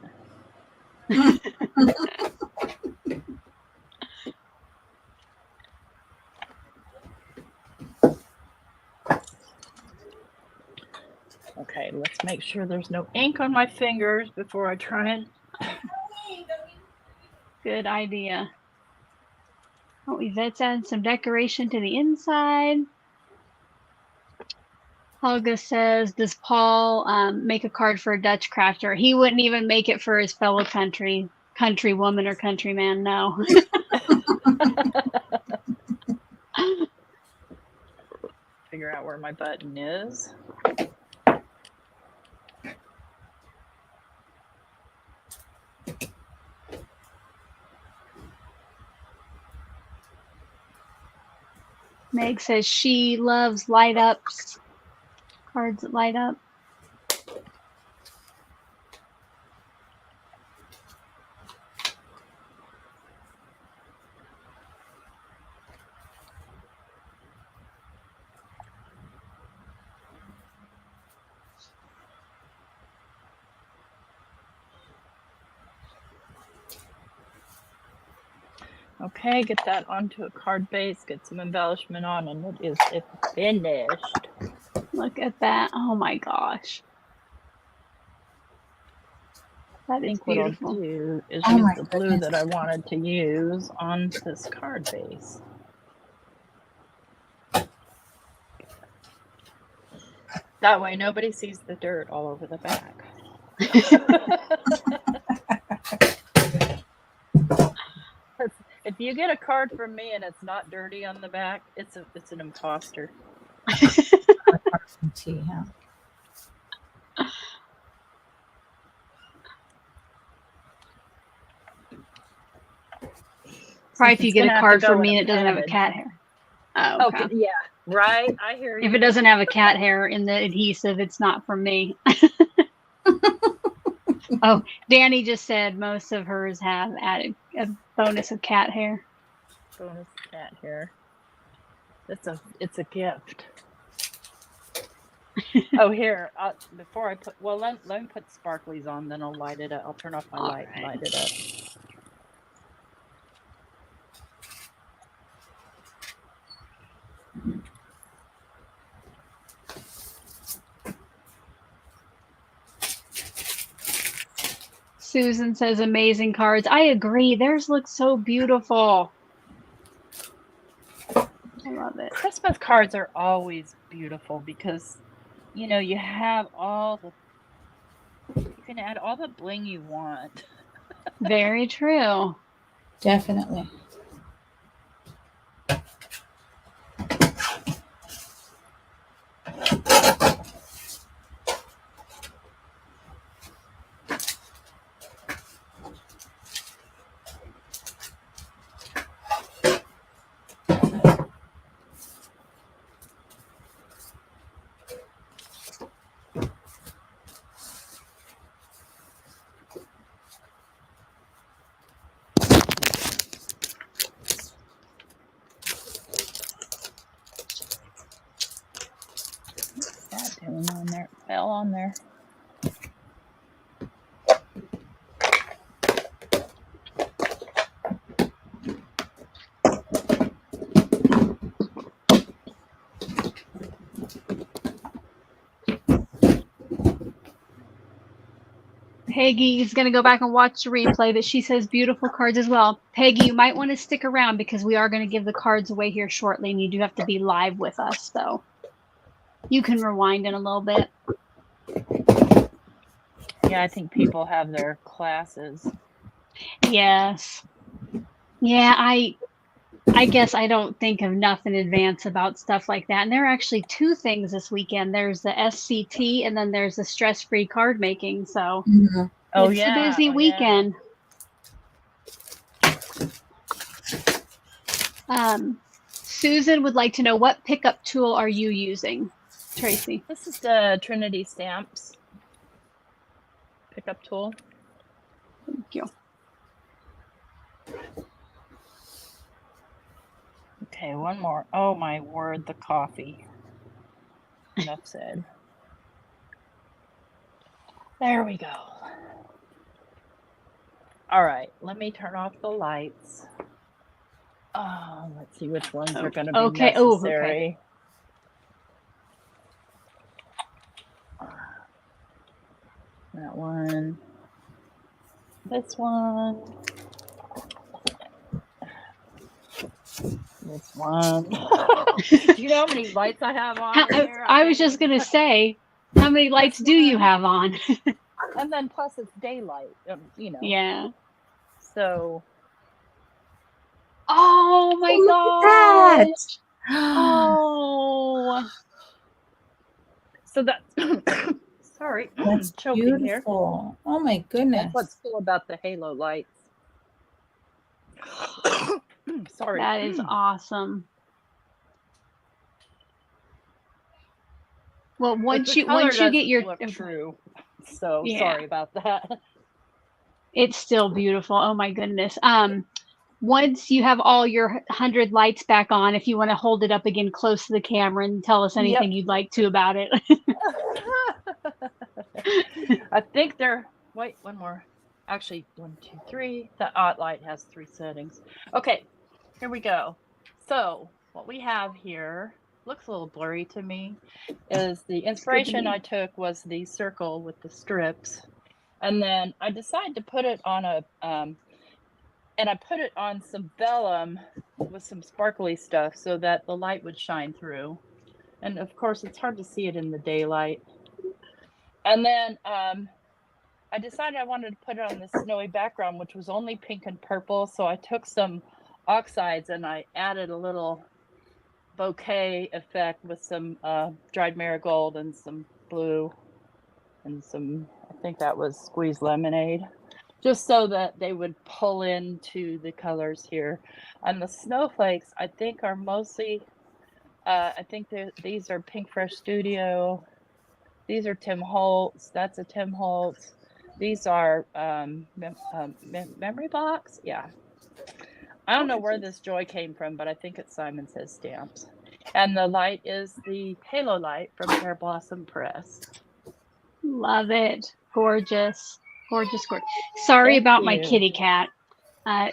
Okay, let's make sure there's no ink on my fingers before I try and... Good idea. Oh, Yvette's adding some decoration to the inside. Helga says, does Paul make a card for a Dutch crafter? He wouldn't even make it for his fellow countrywoman or countryman, no. Figure out where my button is. Meg says she loves light ups, cards that light up. Okay, get that onto a card base, get some embellishment on, and it is finished. Look at that. Oh my gosh. That is beautiful. What I'll do is use the blue that I wanted to use on this card base. That way nobody sees the dirt all over the back. If you get a card from me and it's not dirty on the back, it's an imposter. Probably if you get a card from me and it doesn't have a cat hair. Oh, okay. Yeah, right. I hear you. If it doesn't have a cat hair in the adhesive, it's not from me. Oh, Danny just said most of hers have added a bonus of cat hair. Bonus cat hair. It's a gift. Oh, here. Before I put, well, let me put sparklies on, then I'll light it up. I'll turn off my light and light it up. Susan says amazing cards. I agree. Theirs look so beautiful. I love it. Christmas cards are always beautiful because, you know, you have you can add all the bling you want. Very true. Definitely. On there, fell on there. Peggy is going to go back and watch the replay, but she says beautiful cards as well. Peggy, you might want to stick around because we are going to give the cards away here shortly, and you do have to be live with us, so you can rewind in a little bit. Yeah, I think people have their classes. Yes. Yeah, I guess I don't think enough in advance about stuff like that. And there are actually two things this weekend. There's the SCT and then there's the stress-free card making. So Mm-hmm. Oh, it's yeah. a busy weekend. Susan would like to know, what pickup tool are you using, Tracy? This is the Trinity Stamps pickup tool. Thank you. Okay, one more. Oh my word, the coffee. Enough said. There we go. All right, let me turn off the lights. Let's see which ones are going to be necessary. That one. This one. This one. Do you know how many lights I have on here? I was just going to say, how many lights do you have on? And then plus it's daylight, you know. Yeah. So. Oh my God. Oh. So that. Sorry. That's choking beautiful. Here. Oh my goodness. That's what's cool about the halo lights. Sorry. That is awesome. Well, once you get your true. So yeah. Sorry about that. It's still beautiful. Oh my goodness. Once you have all your 100 lights back on, if you want to hold it up again close to the camera and tell us anything you'd like to about it. I think wait, one more. Actually, 1, 2, 3. The odd light has 3 settings. Okay, here we go. So what we have here, looks a little blurry to me, is the inspiration I took was the circle with the strips. And then I decided to put it on and I put it on some vellum with some sparkly stuff so that the light would shine through. And of course, it's hard to see it in the daylight. And then I decided I wanted to put it on this snowy background, which was only pink and purple. So I took some oxides and I added a little bouquet effect with some dried marigold and some blue and some, I think that was squeezed lemonade, just so that they would pull into the colors here. And the snowflakes, I think, are mostly, I think these are Pink Fresh Studio. These are Tim Holtz. That's a Tim Holtz. These are Memory Box. Yeah. I don't know where this joy came from, but I think it's Simon Says Stamps. And the light is the Halo light from Pear Blossom Press. Love it. Gorgeous. Gorgeous, gorgeous. Sorry about my kitty cat.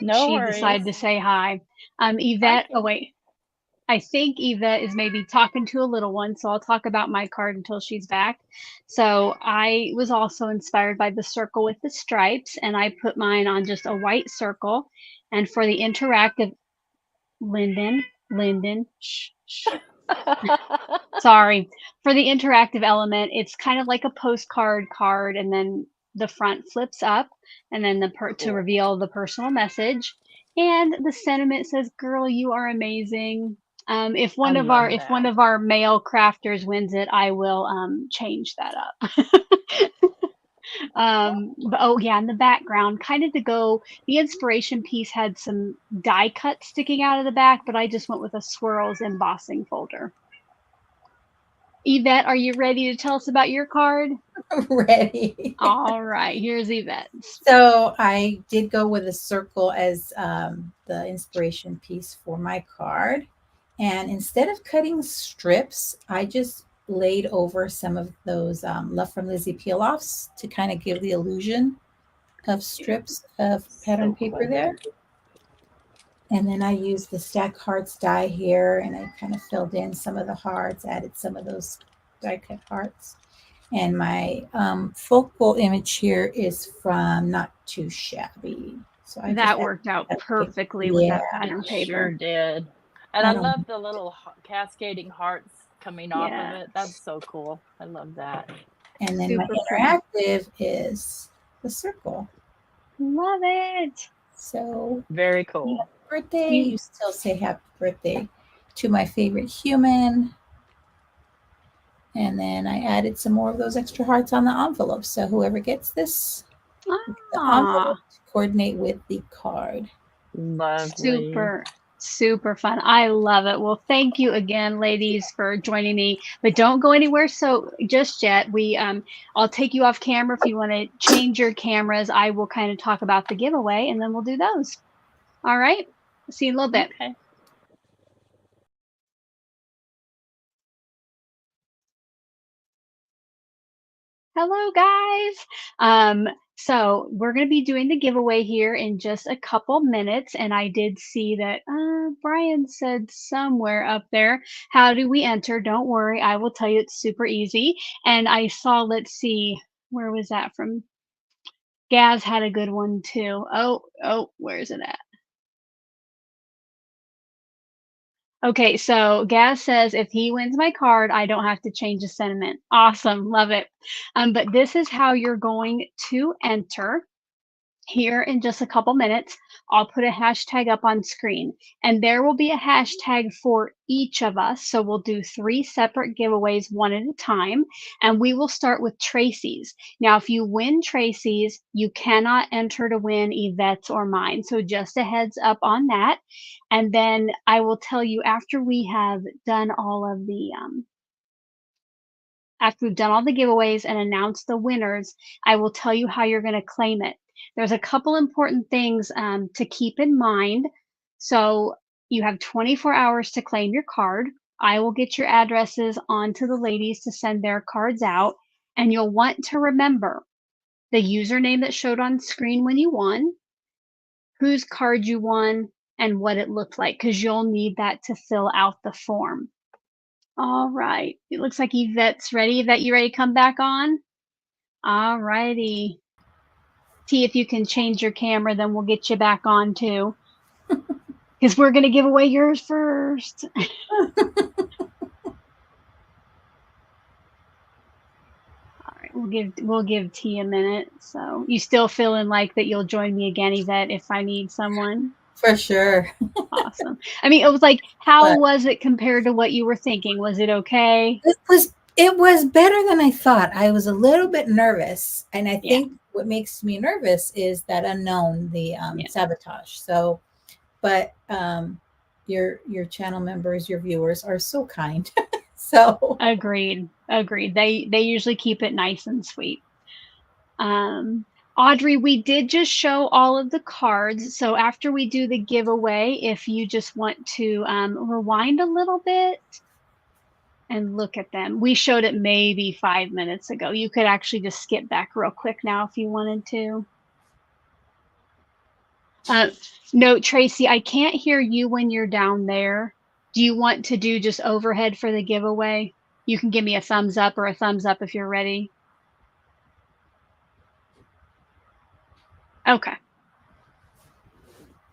No she worries. Decided to say hi. Yvette, oh wait. I think Yvette is maybe talking to a little one, so I'll talk about my card until she's back. So I was also inspired by the circle with the stripes, and I put mine on just a white circle. And for the interactive, Lyndon, shh. Sorry. For the interactive element, it's kind of like a postcard card, and then the front flips up, and then to reveal the personal message. And the sentiment says, "Girl, you are amazing." If one of our male crafters wins it, I will change that up. But oh yeah, in the background, kind of the inspiration piece had some die cuts sticking out of the back, but I just went with a swirls embossing folder. Yvette, are you ready to tell us about your card? Ready. All right, here's Yvette. So I did go with a circle as the inspiration piece for my card. And instead of cutting strips, I just laid over some of those Love from Lizzie peel-offs to kind of give the illusion of strips of pattern paper there. And then I used the Stack Hearts die here, and I kind of filled in some of the hearts, added some of those die cut hearts. And my focal image here is from Not Too Shabby. So that worked out perfectly with that pattern paper. Sure did. And I love the little cascading hearts coming off of it. That's so cool. I love that. And then my interactive is the circle. Love it. So very cool. Birthday. You still say happy birthday to my favorite human. And then I added some more of those extra hearts on the envelope. So whoever gets this, the envelope to coordinate with the card. Lovely. Super. Super fun. I love it. Well, thank you again, ladies, for joining me. But don't go anywhere so just yet. I'll take you off camera if you want to change your cameras. I will kind of talk about the giveaway and then we'll do those. All right. See you in a little bit. Okay. Hello, guys. So we're going to be doing the giveaway here in just a couple minutes. And I did see that Brian said somewhere up there, how do we enter? Don't worry, I will tell you, it's super easy. And I saw, let's see, where was that from? Gaz had a good one too. Oh, where is it at? Okay, so Gaz says if he wins my card, I don't have to change the sentiment. Awesome, love it. But this is how you're going to enter. Here in just a couple minutes, I'll put a hashtag up on screen and there will be a hashtag for each of us. So we'll do 3 separate giveaways one at a time and we will start with Tracy's. Now, if you win Tracy's, you cannot enter to win Yvette's or mine. So just a heads up on that. And then I will tell you after we have done all of the after we've done all the giveaways and announced the winners, I will tell you how you're going to claim it. There's a couple important things to keep in mind. So you have 24 hours to claim your card. I will get your addresses onto the ladies to send their cards out. And you'll want to remember the username that showed on screen when you won, whose card you won, and what it looked like, because you'll need that to fill out the form. All right. It looks like Yvette's ready. Yvette, you ready to come back on? All righty. See if you can change your camera, then we'll get you back on too. Because we're going to give away yours first. All right, we'll give T a minute. So you still feeling like that you'll join me again, Yvette, if I need someone? For sure. Awesome. I mean, it was like, how was it compared to what you were thinking? Was it okay? It was better than I thought. I was a little bit nervous, and I think what makes me nervous is that unknown, the sabotage. So, but your channel members, your viewers are so kind. So agreed. They usually keep it nice and sweet. Audrey, we did just show all of the cards. So after we do the giveaway, if you just want to rewind a little bit and look at them. We showed it maybe 5 minutes ago. You could actually just skip back real quick now if you wanted to. No, Tracy, I can't hear you when you're down there. Do you want to do just overhead for the giveaway? You can give me a thumbs up or a thumbs up if you're ready. Okay.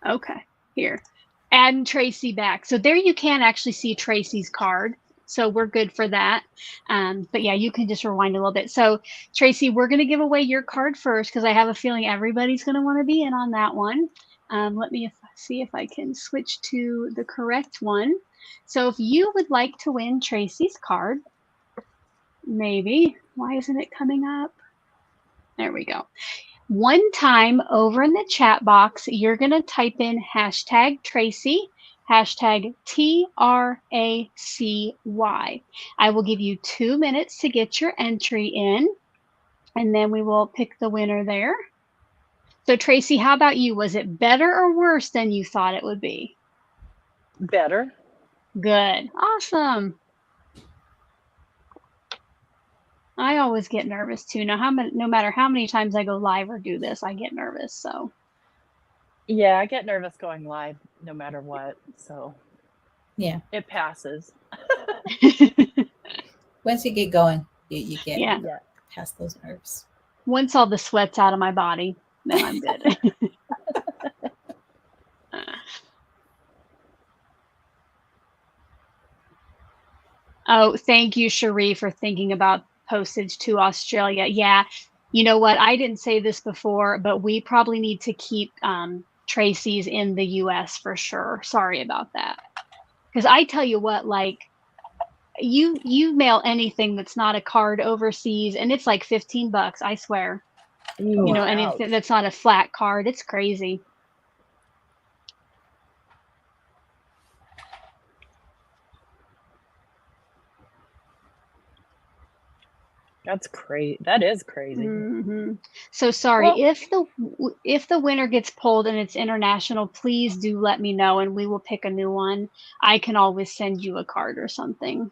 Okay, here. Add Tracy back. So there you can actually see Tracy's card. So we're good for that. But yeah, you can just rewind a little bit. So Tracy, we're going to give away your card first because I have a feeling everybody's going to want to be in on that one. Let me see if I can switch to the correct one. So if you would like to win Tracy's card, maybe, why isn't it coming up? There we go. One time over in the chat box, you're going to type in hashtag Tracy, hashtag TRACY. I will give you 2 minutes to get your entry in, and then we will pick the winner there. So Tracy, how about you? Was it better or worse than you thought it would be? Better. Good. Awesome. I always get nervous too. Now, no matter how many times I go live or do this, I get nervous. So, yeah, I get nervous going live no matter what. So, yeah, it passes. Once you get going, you get past those nerves. Once all the sweat's out of my body, then I'm good. Oh, thank you, Cherie, for thinking about postage to Australia. Yeah, you know what? I didn't say this before, but we probably need to keep Tracy's in the US for sure. Sorry about that. Because I tell you what, like, you mail anything that's not a card overseas, and it's like $15, I swear. Ooh, you know, anything that's not a flat card, it's crazy. That's crazy. That is crazy. Mm-hmm. So sorry, Well, if the winner gets pulled and it's international, please do let me know and we will pick a new one. I can always send you a card or something.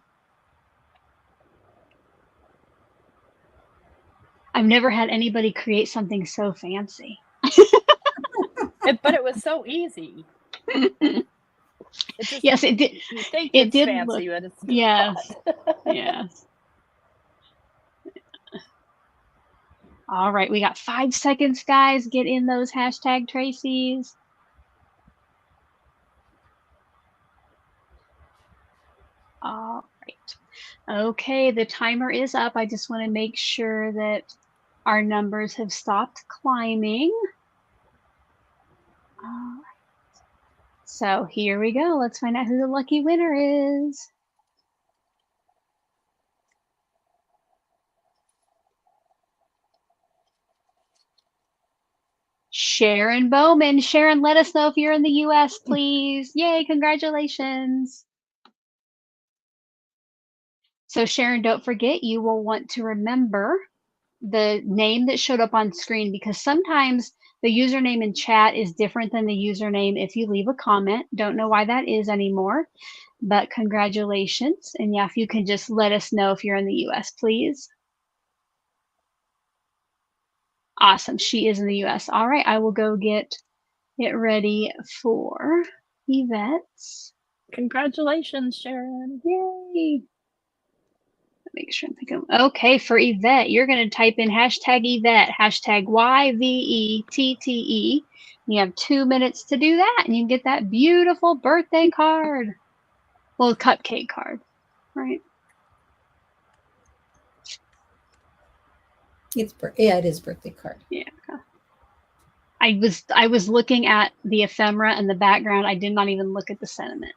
I've never had anybody create something so fancy. but it was so easy. It just, Yes, it did. you think It it's did fancy, look. but it's Yes. not. Yes. All right, we got 5 seconds, guys. Get in those hashtag Tracy's. All right. Okay, the timer is up. I just want to make sure that our numbers have stopped climbing. All right. So here we go. Let's find out who the lucky winner is. Sharon Bowman. Sharon, let us know if you're in the US, please. Yay, congratulations. So Sharon, don't forget, you will want to remember the name that showed up on screen, because sometimes the username in chat is different than the username if you leave a comment. Don't know why that is anymore, but congratulations. And yeah, if you can just let us know if you're in the US, please. Awesome. She is in the US. All right, I will go get it ready for Yvette's. Congratulations, Sharon. Yay. Make sure I'm thinking. Okay, for Yvette, you're going to type in hashtag Yvette, hashtag YVETTE. You have 2 minutes to do that, and you can get that beautiful birthday card. Well, cupcake card, right? It is birthday card. Yeah. I was looking at the ephemera in the background. I did not even look at the sentiment.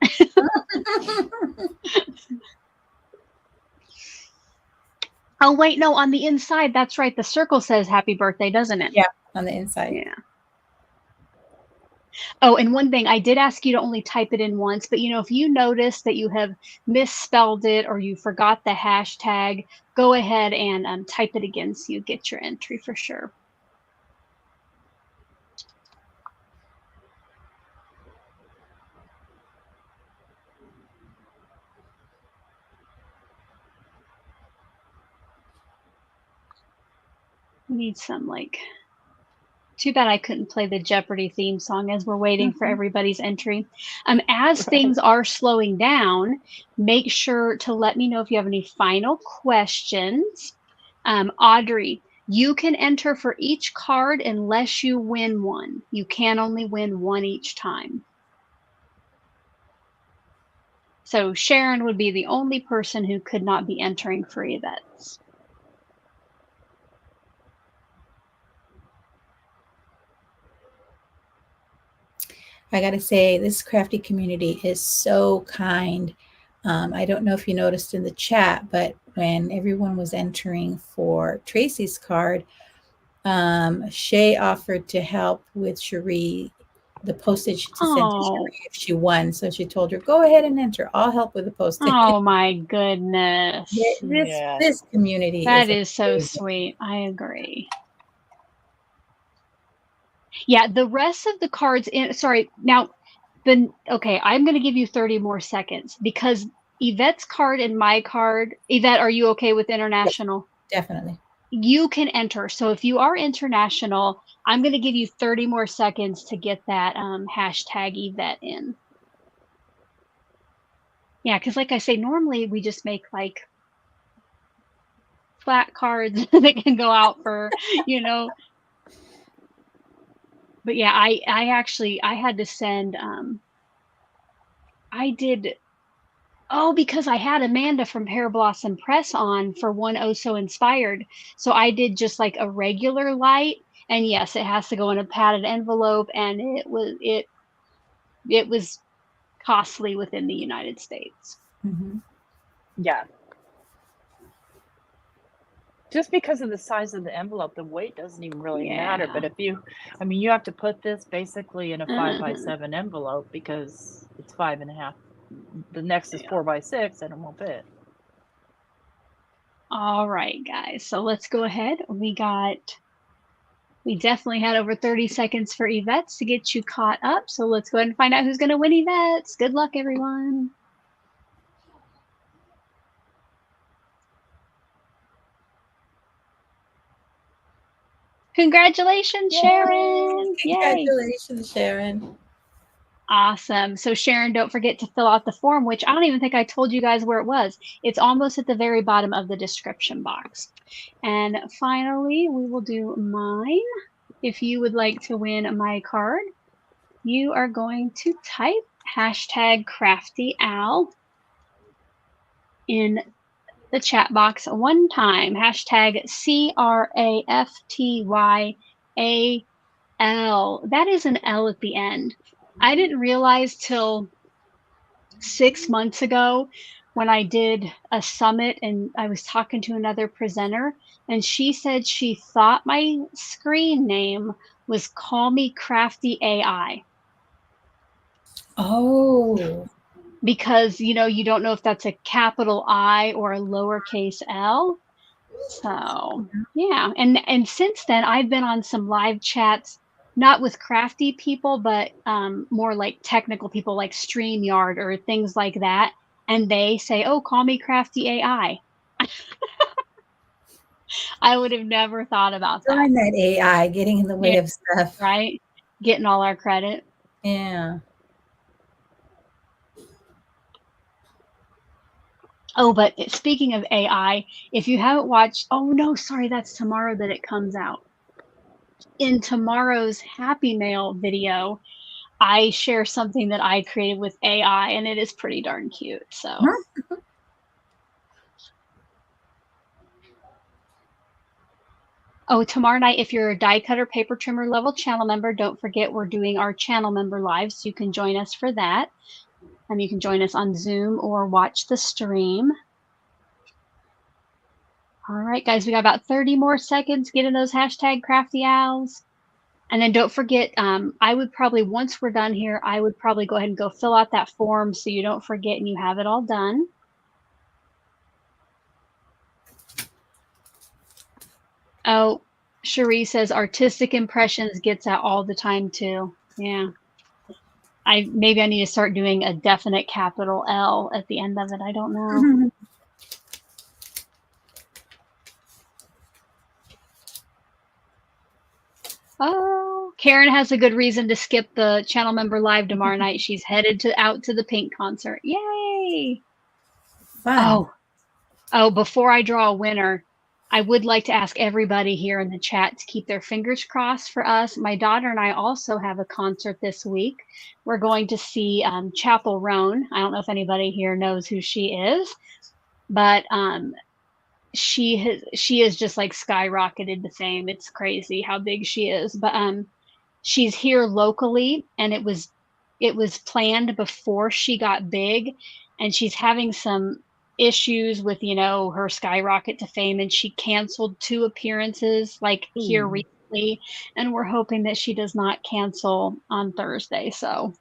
Oh, wait, no, on the inside, that's right. The circle says happy birthday, doesn't it? Yeah, on the inside. Yeah. Oh, and one thing, I did ask you to only type it in once, but if you notice that you have misspelled it or you forgot the hashtag, go ahead and type it again so you get your entry for sure. We need some too bad I couldn't play the Jeopardy theme song as we're waiting for everybody's entry. As things are slowing down, make sure to let me know if you have any final questions. Audrey, you can enter for each card unless you win one. You can only win one each time. So Sharon would be the only person who could not be entering for Yvette's. I got to say, this crafty community is so kind. I don't know if you noticed in the chat, but when everyone was entering for Tracy's card, Shay offered to help with Cherie, the postage to send to Cherie if she won. So she told her, go ahead and enter. I'll help with the postage. Oh my goodness. This community that is so sweet. I agree. Yeah, the rest of the cards sorry, now okay, I'm going to give you 30 more seconds because Yvette's card and my card. Yvette, are you okay with international? Definitely. You can enter. So if you are international, I'm going to give you 30 more seconds to get that hashtag Yvette in. Yeah, because like I say, normally we just make flat cards that can go out for, But yeah, I actually had to send because I had Amanda from Pear Blossom Press on for one Oh So Inspired. So I did just a regular light, and yes, it has to go in a padded envelope, and it was costly within the United States. Mm-hmm. Yeah. Just because of the size of the envelope, the weight doesn't even really matter. But if you have to put this basically in a 5x7 envelope because it's 5.5. The next is 4x6, and it won't fit. All right, guys. So let's go ahead. We definitely had over 30 seconds for Yvette's to get you caught up. So let's go ahead and find out who's going to win Yvette's. Good luck, everyone. Congratulations, Sharon. Yay. Congratulations, Sharon. Awesome. So Sharon, don't forget to fill out the form, which I don't even think I told you guys where it was. It's almost at the very bottom of the description box. And finally, we will do mine. If you would like to win my card, you are going to type #CraftyAl in the chat box one time. #CraftyAL. That is an L at the end. I didn't realize till 6 months ago when I did a summit and I was talking to another presenter, and she said she thought my screen name was Call Me Crafty AI. Oh. Because, you know, you don't know if that's a capital I or a lowercase L. So, yeah. And since then, I've been on some live chats, not with crafty people, but more like technical people like StreamYard or things like that. And they say, oh, call me Crafty AI. I would have never thought about that. Darn that AI getting in the way of stuff. Right? Getting all our credit. Yeah. Oh, but speaking of AI, if you haven't watched, oh no, sorry, that's tomorrow that it comes out. In tomorrow's Happy Mail video, I share something that I created with AI, and it is pretty darn cute. So. Oh, tomorrow night, if you're a die cutter paper trimmer level channel member, don't forget we're doing our channel member live, so you can join us for that. You can join us on Zoom or watch the stream. All right, guys, we got about 30 more seconds. Get in those #CraftyOwls. And then don't forget, I would probably, once we're done here, I would probably go ahead and go fill out that form so you don't forget and you have it all done. Oh, Cherie says Artistic Impressions gets that all the time too. Yeah. Maybe I need to start doing a definite capital L at the end of it. I don't know. Oh, Karen has a good reason to skip the channel member live tomorrow night. She's headed out to the Pink concert. Yay! Fun. Oh, before I draw a winner, I would like to ask everybody here in the chat to keep their fingers crossed for us. My daughter and I also have a concert this week. We're going to see Chapel Roan. I don't know if anybody here knows who she is, but she has just like skyrocketed to fame. It's crazy how big she is. But she's here locally, and it was planned before she got big, and she's having some issues with, you know, her skyrocket to fame, and she canceled 2 appearances like here recently, and we're hoping that she does not cancel on Thursday. So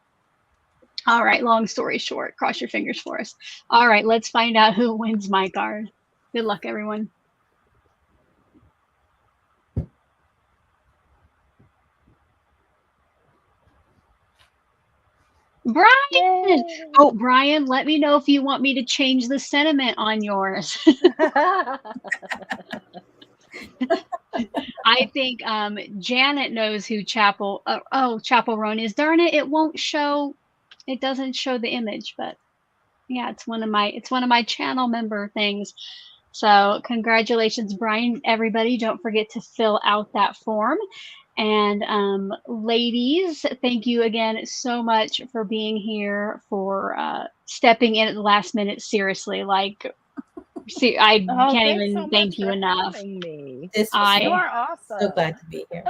all right, long story short, cross your fingers for us. All right, let's find out who wins my card. Good luck, everyone. Brian! Yay. Oh, Brian, let me know if you want me to change the sentiment on yours. I think Janet knows who Chapel Roan is. Darn it, it doesn't show the image, but yeah, it's one of my channel member things. So congratulations, Brian. Everybody, don't forget to fill out that form. And ladies, thank you again so much for being here, for stepping in at the last minute. Seriously, like, see, I can't even thank you enough. You are awesome. So glad to be here.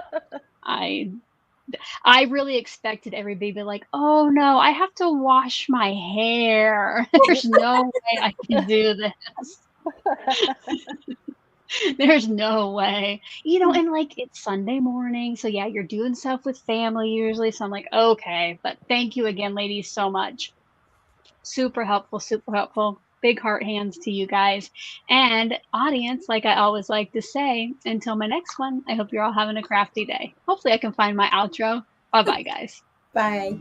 I really expected everybody to be like, oh no, I have to wash my hair. There's no way I can do this. There's no way, you know, and like it's Sunday morning. So yeah, you're doing stuff with family usually. So I'm like, okay, but thank you again, ladies, so much. Super helpful, super helpful. big heart hands to you guys. And audience, like I always like to say, until my next one, I hope you're all having a crafty day. Hopefully I can find my outro. Bye-bye, guys. Bye.